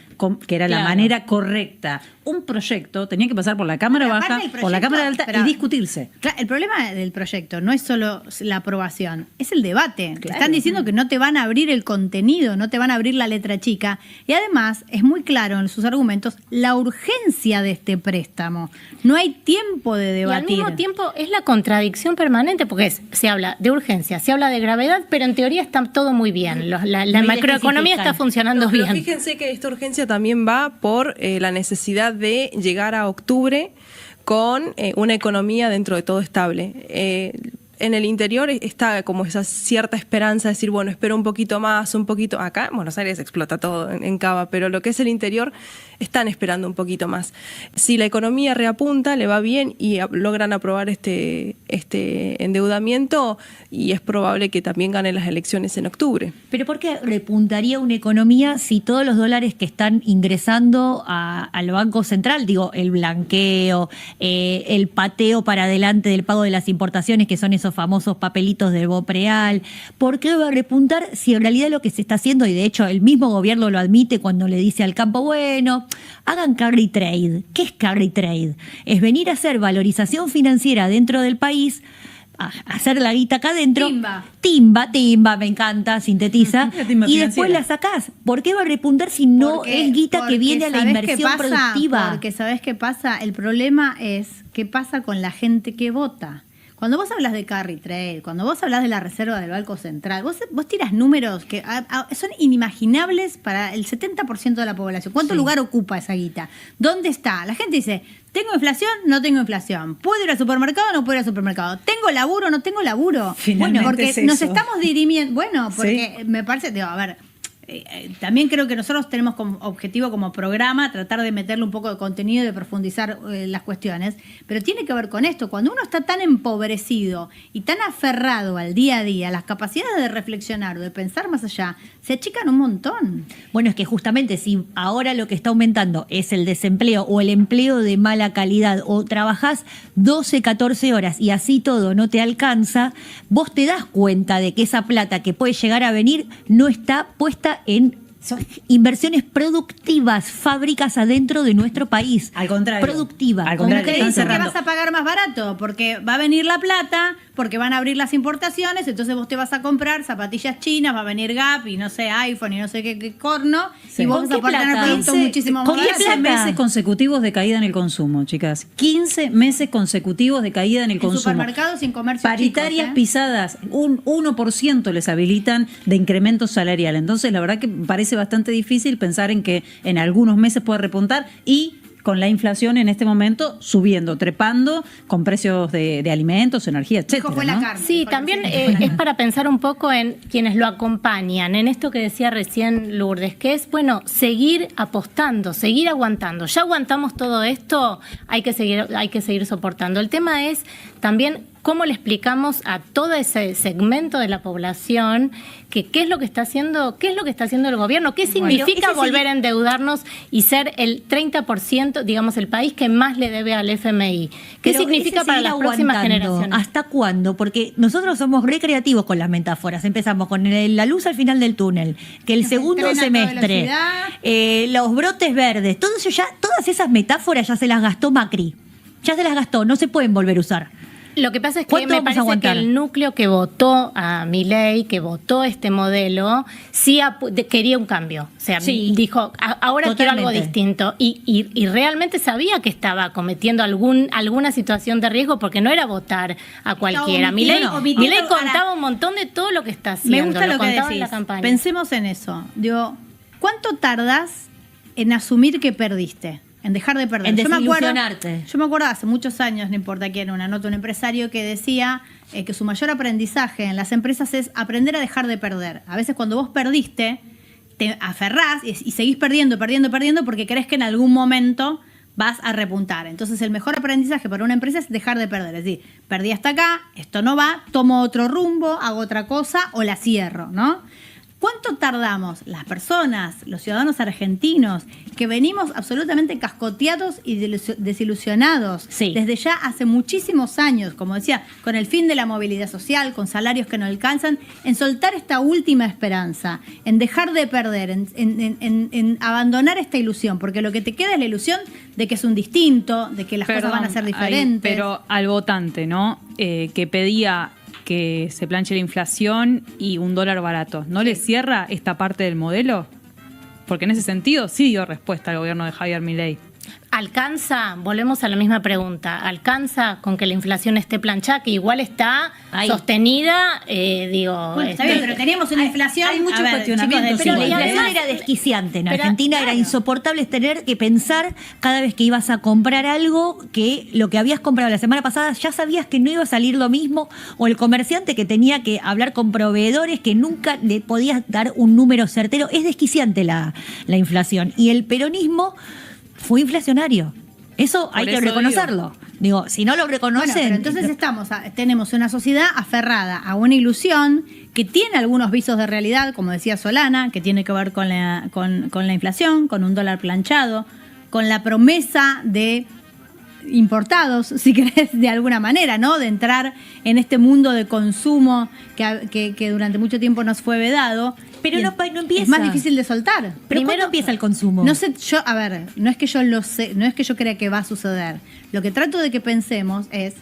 que era la manera correcta, un proyecto, tenía que pasar por la Cámara Baja, por la Cámara Alta y discutirse. Claro, el problema del proyecto no es solo la aprobación, es el debate. Claro. Están diciendo que no te van a abrir el contenido, no te van a abrir la letra chica. Y además, es muy claro en sus argumentos la urgencia de este préstamo. No hay tiempo de debatir. Y al mismo tiempo es la contradicción permanente, porque se habla de urgencia, se habla de gravedad, pero en teoría está todo muy bien. La macroeconomía está funcionando bien. Pero fíjense que esta urgencia también va por la necesidad de llegar a octubre con una economía dentro de todo estable. En el interior está como esa cierta esperanza de decir, bueno, espero un poquito más, un poquito. Acá en Buenos Aires explota todo en Cava, pero lo que es el interior están esperando un poquito más. Si la economía reapunta, le va bien y logran aprobar este endeudamiento, y es probable que también gane las elecciones en octubre. Pero ¿por qué repuntaría una economía si todos los dólares que están ingresando al Banco Central, digo, el blanqueo, el pateo para adelante del pago de las importaciones, que son esos famosos papelitos del BOPREAL, ¿por qué va a repuntar si en realidad lo que se está haciendo, y de hecho el mismo gobierno lo admite cuando le dice al campo, bueno, hagan carry trade? ¿Qué es carry trade? Es venir a hacer valorización financiera dentro del país, a hacer la guita acá adentro. Timba, me encanta, sintetiza. Y después la sacás. ¿Por qué va a repuntar si no es guita que viene a la inversión productiva? Porque ¿sabés qué pasa? El problema es qué pasa con la gente que vota. Cuando vos hablas de carry trade, cuando vos hablas de la reserva del Banco Central, vos tiras números que son inimaginables para el 70% de la población. ¿Cuánto lugar ocupa esa guita? ¿Dónde está? La gente dice, ¿tengo inflación? No tengo inflación. ¿Puedo ir al supermercado? No puedo ir al supermercado. ¿Tengo laburo? No tengo laburo. Finalmente bueno, porque es eso. Nos estamos dirimiendo. Bueno, porque me parece, a ver, también creo que nosotros tenemos como objetivo, como programa, tratar de meterle un poco de contenido y de profundizar las cuestiones, pero tiene que ver con esto. Cuando uno está tan empobrecido y tan aferrado al día a día, las capacidades de reflexionar o de pensar más allá se achican un montón. Bueno, es que justamente si ahora lo que está aumentando es el desempleo o el empleo de mala calidad, o trabajás 12, 14 horas y así todo no te alcanza, vos te das cuenta de que esa plata que puede llegar a venir no está puesta en inversiones productivas, fábricas adentro de nuestro país. Al contrario. Productiva. Al contrario. ¿Qué dice que vas a pagar más barato? Porque va a venir la plata, porque van a abrir las importaciones, entonces vos te vas a comprar zapatillas chinas, va a venir Gap y no sé, iPhone y no sé qué corno, y vos vas a poder tener productos muchísimo más baratos. 15 meses consecutivos de caída en el consumo, chicas. 15 meses consecutivos de caída en el consumo. Supermercados sin comercio. Paritarias pisadas, un 1% les habilitan de incremento salarial. Entonces, la verdad que parece bastante difícil pensar en que en algunos meses puede repuntar, y con la inflación en este momento subiendo, trepando, con precios de alimentos, energía, etcétera, ¿no? Sí, también es para pensar un poco en quienes lo acompañan, en esto que decía recién Lourdes, que es, bueno, seguir apostando, seguir aguantando. Ya aguantamos todo esto, hay que seguir soportando. El tema es también cómo le explicamos a todo ese segmento de la población que qué es lo que está haciendo el gobierno, qué significa volver a endeudarnos y ser el 30%, digamos, el país que más le debe al FMI. ¿Qué significa para las próximas generaciones? ¿Hasta cuándo? Porque nosotros somos recreativos con las metáforas. Empezamos con la luz al final del túnel, que el segundo semestre, los brotes verdes, todas esas metáforas ya se las gastó Macri. Ya se las gastó, no se pueden volver a usar. Lo que pasa es que me parece que el núcleo que votó a Milei, que votó este modelo, sí quería un cambio. O sea, dijo, ahora quiero algo distinto. Y realmente sabía que estaba cometiendo alguna situación de riesgo, porque no era votar a cualquiera. Milei contaba un montón de todo lo que está haciendo. Me gusta lo que decís. En la campaña. Pensemos en eso. Digo, ¿cuánto tardás en asumir que perdiste? En dejar de perder. En desilusionarte. Yo me acuerdo hace muchos años, no importa quién, una nota, un empresario que decía que su mayor aprendizaje en las empresas es aprender a dejar de perder. A veces cuando vos perdiste, te aferrás y seguís perdiendo porque crees que en algún momento vas a repuntar. Entonces el mejor aprendizaje para una empresa es dejar de perder. Es decir, perdí hasta acá, esto no va, tomo otro rumbo, hago otra cosa o la cierro, ¿no? ¿Cuánto tardamos las personas, los ciudadanos argentinos, que venimos absolutamente cascoteados y desilusionados desde ya hace muchísimos años, como decía, con el fin de la movilidad social, con salarios que no alcanzan, en soltar esta última esperanza, en dejar de perder, en abandonar esta ilusión? Porque lo que te queda es la ilusión de que es un distinto, de que las cosas van a ser diferentes. Pero al votante, ¿no? Que pedía que se planche la inflación y un dólar barato, ¿no le cierra esta parte del modelo? Porque en ese sentido sí dio respuesta al gobierno de Javier Milei. ¿Alcanza? Volvemos a la misma pregunta. ¿Alcanza con que la inflación esté planchada, que igual está sostenida? Bueno, está bien, pero teníamos una inflación. Hay muchos cuestionamientos. Pero la inflación era desquiciante. En Argentina era insoportable tener que pensar cada vez que ibas a comprar algo que lo que habías comprado la semana pasada ya sabías que no iba a salir lo mismo, o el comerciante que tenía que hablar con proveedores que nunca le podías dar un número certero. Es desquiciante la inflación. Y el peronismo fue inflacionario. Eso hay que reconocerlo. Digo, si no lo reconocen... Bueno, pero entonces tenemos una sociedad aferrada a una ilusión que tiene algunos visos de realidad, como decía Solana, que tiene que ver con la inflación, con un dólar planchado, con la promesa de importados, si querés, de alguna manera, ¿no? De entrar en este mundo de consumo que durante mucho tiempo nos fue vedado. Pero no empieza. Es más difícil de soltar. Primero empieza el consumo. No sé, no es que yo lo sé, no es que yo crea que va a suceder. Lo que trato de que pensemos es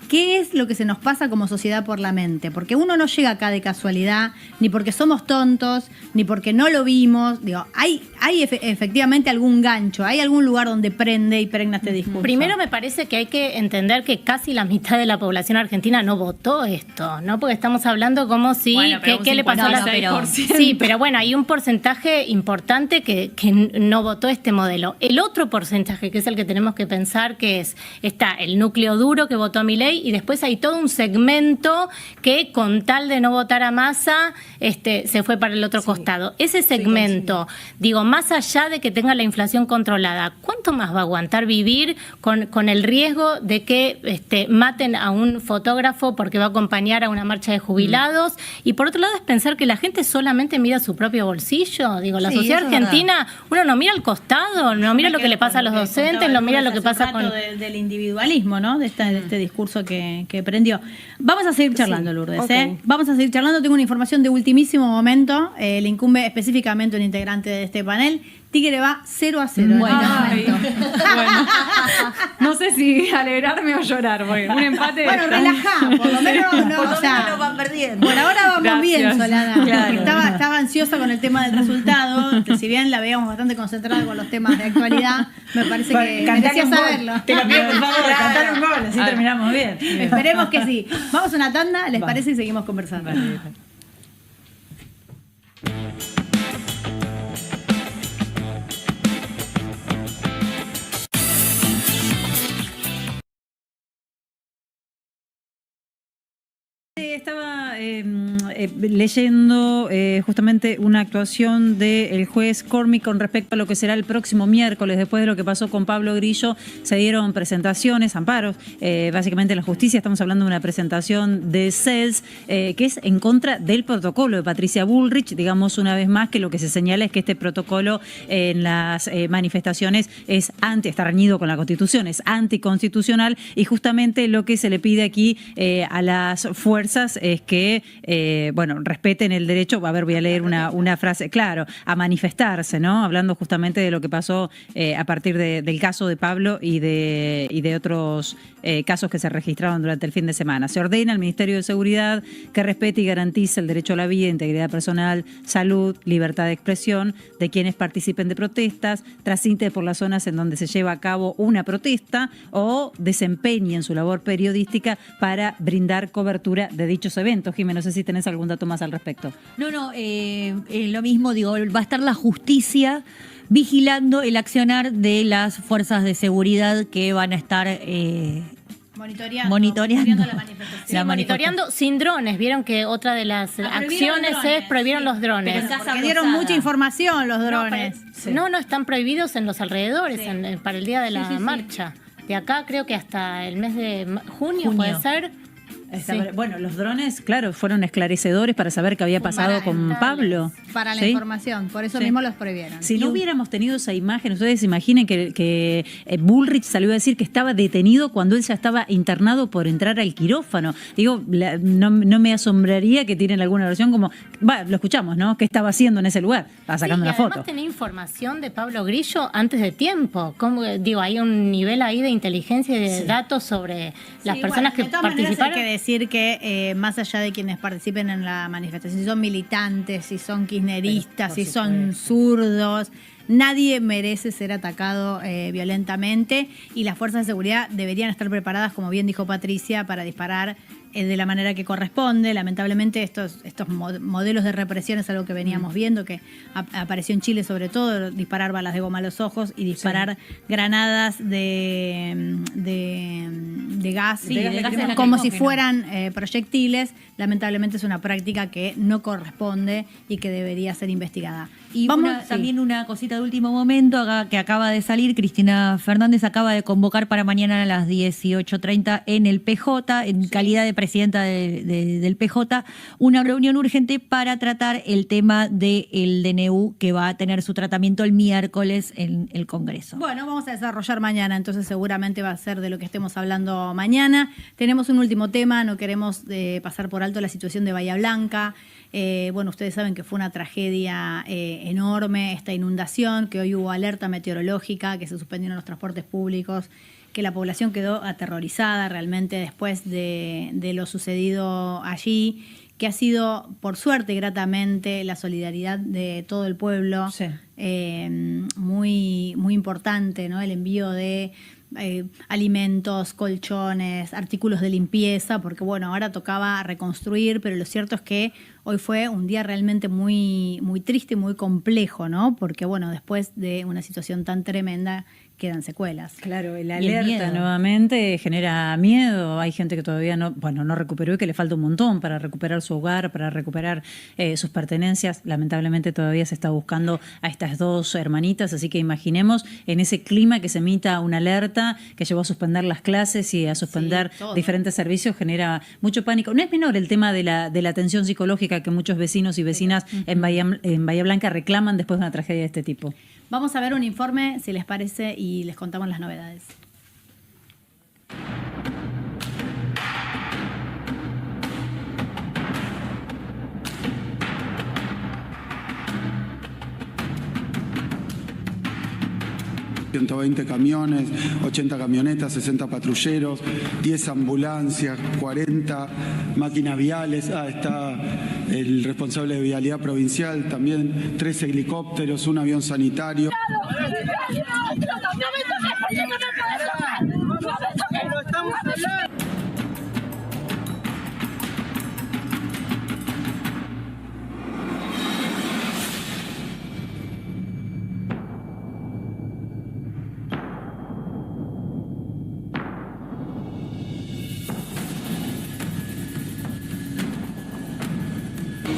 ¿qué es lo que se nos pasa como sociedad por la mente? Porque uno no llega acá de casualidad, ni porque somos tontos, ni porque no lo vimos. Digo, hay efectivamente algún gancho, hay algún lugar donde prende y pregna este discurso. Primero me parece que hay que entender que casi la mitad de la población argentina no votó esto, ¿no? Porque estamos hablando como si... Bueno, ¿qué le pasó a la... Sí, pero bueno, hay un porcentaje importante que no votó este modelo. El otro porcentaje, que es el que tenemos que pensar, que está el núcleo duro que votó a Milei, y después hay todo un segmento que con tal de no votar a Massa se fue para el otro costado. Ese segmento, digo, más allá de que tenga la inflación controlada, ¿cuánto más va a aguantar vivir con el riesgo de que maten a un fotógrafo porque va a acompañar a una marcha de jubilados? Y por otro lado es pensar que la gente solamente mira su propio bolsillo. Digo, la sociedad argentina, uno no mira al costado, no mira lo que le pasa a los docentes, no mira lo que pasa con... del individualismo, ¿no? De este discurso que prendió. Vamos a seguir charlando, Lourdes. Okay. Vamos a seguir charlando. Tengo una información de ultimísimo momento. Le incumbe específicamente un integrante de este panel. Tigre va 0-0. Bueno, no sé si alegrarme o llorar, porque un empate... Bueno, relajá, por lo menos no van perdiendo. Por ahora vamos bien, Solana. Claro. Estaba ansiosa con el tema del resultado, que si bien la veíamos bastante concentrada con los temas de actualidad, me parece que merecía saberlo. Te lo pido, por favor, cantar un gol, así terminamos bien. Esperemos que sí. Vamos a una tanda, ¿les parece? Y seguimos conversando. Estaba leyendo justamente una actuación del juez Cormi con respecto a lo que será el próximo miércoles. Después de lo que pasó con Pablo Grillo, se dieron presentaciones, amparos, básicamente en la justicia. Estamos hablando de una presentación de CELS que es en contra del protocolo de Patricia Bullrich. Digamos una vez más que lo que se señala es que este protocolo en las manifestaciones está reñido con la Constitución, es anticonstitucional, y justamente lo que se le pide aquí a las fuerzas fuerzas es que, respeten el derecho, a ver, voy a leer una frase, claro, a manifestarse, ¿no? Hablando justamente de lo que pasó a partir del caso de Pablo y de otros casos que se registraron durante el fin de semana. Se ordena al Ministerio de Seguridad que respete y garantice el derecho a la vida, integridad personal, salud, libertad de expresión de quienes participen de protestas, transiten por las zonas en donde se lleva a cabo una protesta o desempeñen su labor periodística para brindar cobertura de dichos eventos. Jimé, no sé si tenés algún dato más al respecto. No, lo mismo, digo, va a estar la justicia vigilando el accionar de las fuerzas de seguridad que van a estar monitoreando la manifestación. Monitoreando sin drones. Vieron que otra de las acciones prohibieron los drones. Porque dieron mucha información los drones. No, están prohibidos en los alrededores para el día de la marcha. De acá creo que hasta el mes de junio. Puede ser. Bueno, los drones, claro, fueron esclarecedores para saber qué había pasado con Pablo. Para la información, por eso mismo los prohibieron. Si no hubiéramos tenido esa imagen, ustedes imaginen que Bullrich salió a decir que estaba detenido cuando él ya estaba internado por entrar al quirófano. Digo, no me asombraría que tienen alguna versión como, lo escuchamos, ¿no? ¿Qué estaba haciendo en ese lugar? Estaba sacando una foto. Además tenía información de Pablo Grillo antes de tiempo. Hay un nivel ahí de inteligencia y de datos sobre las personas que participaron. Decir que más allá de quienes participen en la manifestación, si son militantes, si son kirchneristas, si son zurdos, nadie merece ser atacado violentamente, y las fuerzas de seguridad deberían estar preparadas, como bien dijo Patricia, para disparar de la manera que corresponde. Lamentablemente estos modelos de represión es algo que veníamos viendo, que apareció en Chile sobre todo, disparar balas de goma a los ojos y disparar granadas de gas, como si fueran proyectiles. Lamentablemente es una práctica que no corresponde y que debería ser investigada. Y también una cosita de último momento que acaba de salir. Cristina Fernández acaba de convocar para mañana a las 18:30 en el PJ, en calidad de presidenta del PJ, una reunión urgente para tratar el tema del DNU, que va a tener su tratamiento el miércoles en el Congreso. Bueno, vamos a desarrollar mañana, entonces seguramente va a ser de lo que estemos hablando mañana. Tenemos un último tema, no queremos pasar por alto la situación de Bahía Blanca. Ustedes saben que fue una tragedia enorme esta inundación, que hoy hubo alerta meteorológica, que se suspendieron los transportes públicos, que la población quedó aterrorizada realmente después de lo sucedido allí, que ha sido, por suerte, gratamente, la solidaridad de todo el pueblo, muy, muy importante, ¿no? El envío de alimentos, colchones, artículos de limpieza, porque ahora tocaba reconstruir, pero lo cierto es que hoy fue un día realmente muy, muy triste y muy complejo, ¿no? Porque después de una situación tan tremenda quedan secuelas. Claro, el alerta nuevamente genera miedo. Hay gente que todavía no recuperó y que le falta un montón para recuperar su hogar, para recuperar sus pertenencias. Lamentablemente todavía se está buscando a estas dos hermanitas, así que imaginemos en ese clima que se emita una alerta que llevó a suspender las clases y a suspender diferentes servicios, genera mucho pánico. No es menor el tema de la atención psicológica que muchos vecinos y vecinas en Bahía Blanca reclaman después de una tragedia de este tipo. Vamos a ver un informe, si les parece, y les contamos las novedades. ...120 camiones, 80 camionetas, 60 patrulleros, 10 ambulancias, 40 máquinas viales. Está el responsable de vialidad provincial, también 3 helicópteros, un avión sanitario.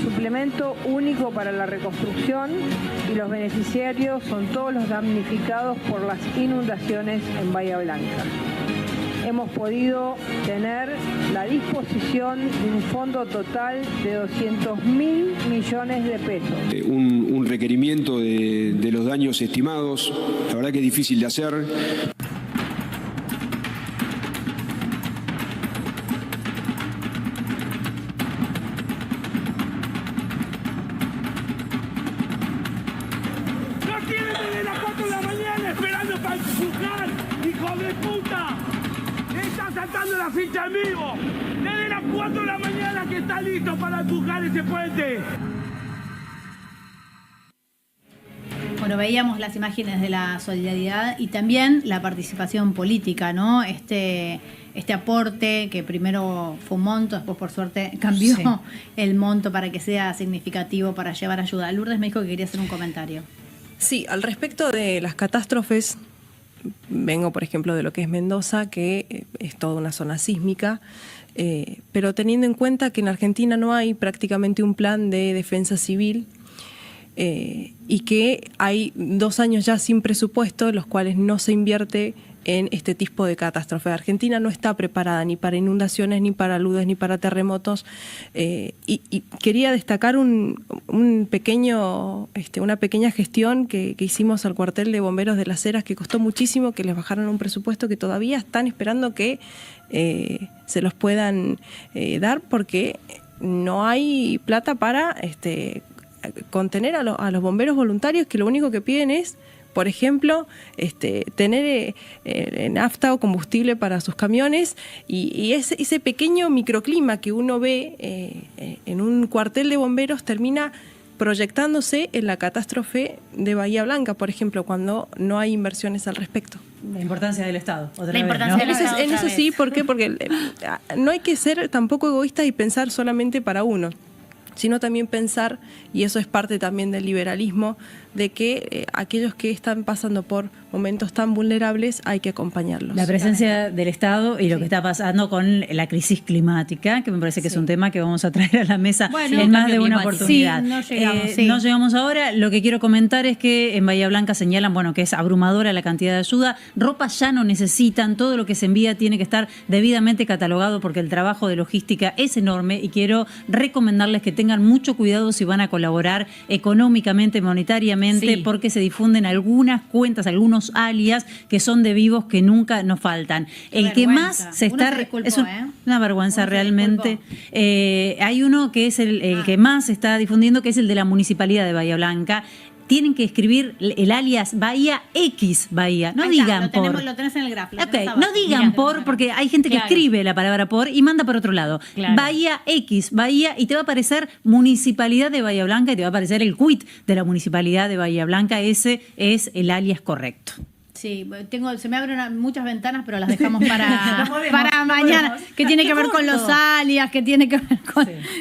Suplemento único para la reconstrucción, y los beneficiarios son todos los damnificados por las inundaciones en Bahía Blanca. Hemos podido tener la disposición de un fondo total de 200.000 millones de pesos. Un requerimiento de los daños estimados, la verdad que es difícil de hacer. hinchas en vivo. Desde las 4 de la mañana que está listo para empujar ese puente. Bueno, veíamos las imágenes de la solidaridad y también la participación política, ¿no? Este aporte que primero fue un monto, después por suerte cambió el monto para que sea significativo para llevar ayuda. Lourdes me dijo que quería hacer un comentario. Sí, al respecto de las catástrofes, vengo por ejemplo de lo que es Mendoza, que es toda una zona sísmica, pero teniendo en cuenta que en Argentina no hay prácticamente un plan de defensa civil, y que hay 2 años ya sin presupuesto, en los cuales no se invierte en este tipo de catástrofe. Argentina no está preparada ni para inundaciones, ni para aludes, ni para terremotos. Y quería destacar una pequeña gestión que hicimos al cuartel de bomberos de Las Heras, que costó muchísimo, que les bajaron un presupuesto que todavía están esperando que se los puedan dar, porque no hay plata para contener a los bomberos voluntarios, que lo único que piden es, por ejemplo, tener nafta o combustible para sus camiones, y ese pequeño microclima que uno ve en un cuartel de bomberos termina proyectándose en la catástrofe de Bahía Blanca, por ejemplo, cuando no hay inversiones al respecto. La importancia del Estado. En eso sí, ¿por qué? Porque no hay que ser tampoco egoístas y pensar solamente para uno, sino también pensar, y eso es parte también del liberalismo, de que aquellos que están pasando por momentos tan vulnerables hay que acompañarlos. La presencia del Estado y lo que está pasando con la crisis climática, que me parece que es un tema que vamos a traer a la mesa en más de una oportunidad. No llegamos ahora. Lo que quiero comentar es que en Bahía Blanca señalan, que es abrumadora la cantidad de ayuda. Ropa ya no necesitan, todo lo que se envía tiene que estar debidamente catalogado, porque el trabajo de logística es enorme, y quiero recomendarles que tengan mucho cuidado si van a colaborar económicamente, monetariamente, porque se difunden algunas cuentas, algunos alias que son de vivos que nunca nos faltan. El que más se está... Es una vergüenza realmente. Hay uno que es el que más se está difundiendo, que es el de la Municipalidad de Bahía Blanca. Tienen que escribir el alias Bahía X Bahía. No digan por. Lo tenés en el gráfico. No digan porque hay gente que escribe la palabra por y manda por otro lado. Bahía X Bahía, y te va a aparecer Municipalidad de Bahía Blanca y te va a aparecer el quit de la Municipalidad de Bahía Blanca. Ese es el alias correcto. Sí, se me abren muchas ventanas, pero las dejamos para mañana. Que tiene que ver con los alias, que tiene que ver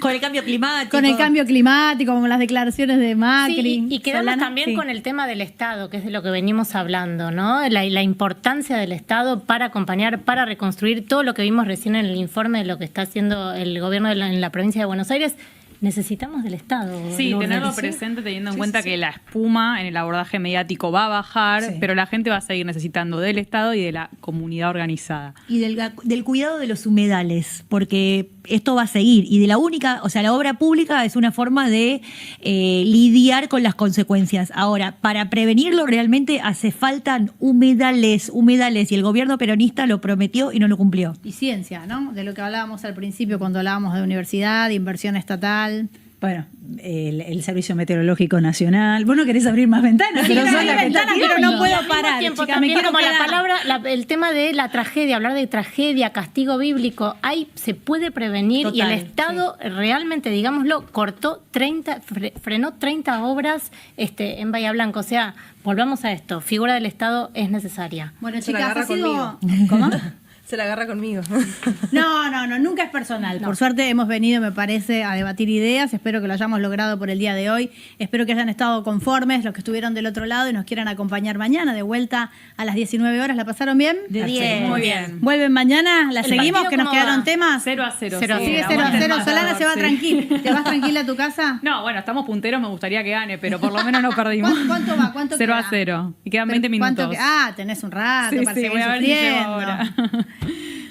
con el cambio climático. Con el cambio climático, como las declaraciones de Macri. Sí, y quedamos también con el tema del Estado, que es de lo que venimos hablando, ¿no? La importancia del Estado para acompañar, para reconstruir todo lo que vimos recién en el informe de lo que está haciendo el gobierno en la provincia de Buenos Aires. Necesitamos del Estado. Sí, tenerlo presente teniendo en cuenta que la espuma en el abordaje mediático va a bajar, pero la gente va a seguir necesitando del Estado y de la comunidad organizada. Y del cuidado de los humedales, porque esto va a seguir. Y de la obra pública es una forma de lidiar con las consecuencias. Ahora, para prevenirlo realmente hace falta humedales, y el gobierno peronista lo prometió y no lo cumplió. Y ciencia, ¿no? De lo que hablábamos al principio cuando hablábamos de universidad, de inversión estatal. Bueno, el Servicio Meteorológico Nacional. Vos no querés abrir más ventanas, pero no puedo parar. El tema de la tragedia, hablar de tragedia, castigo bíblico, se puede prevenir. Total, y el Estado realmente, digámoslo, frenó 30 obras en Bahía Blanca. O sea, volvamos a esto, figura del Estado es necesaria. Bueno, chicas, ha sido... ¿Cómo? Se la agarra conmigo. No, nunca es personal. Por suerte hemos venido, me parece, a debatir ideas. Espero que lo hayamos logrado por el día de hoy. Espero que hayan estado conformes los que estuvieron del otro lado y nos quieran acompañar mañana de vuelta a las 19 horas. ¿La pasaron bien? De 10. Muy bien. ¿Vuelven mañana? ¿La seguimos? Que nos quedaron temas. 0-0. Sigue 0-0. Solana se va tranquila. ¿Te vas tranquila a tu casa? No, bueno, estamos punteros, me gustaría que gane, pero por lo menos no perdimos. ¿Cuánto va? 0-0. Y quedan 20 minutos. Tenés un rato para seguir voy a ver si llego ahora.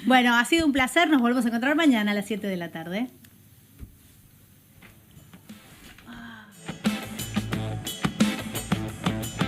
Bueno, ha sido un placer. Nos volvemos a encontrar mañana a las 7 de la tarde.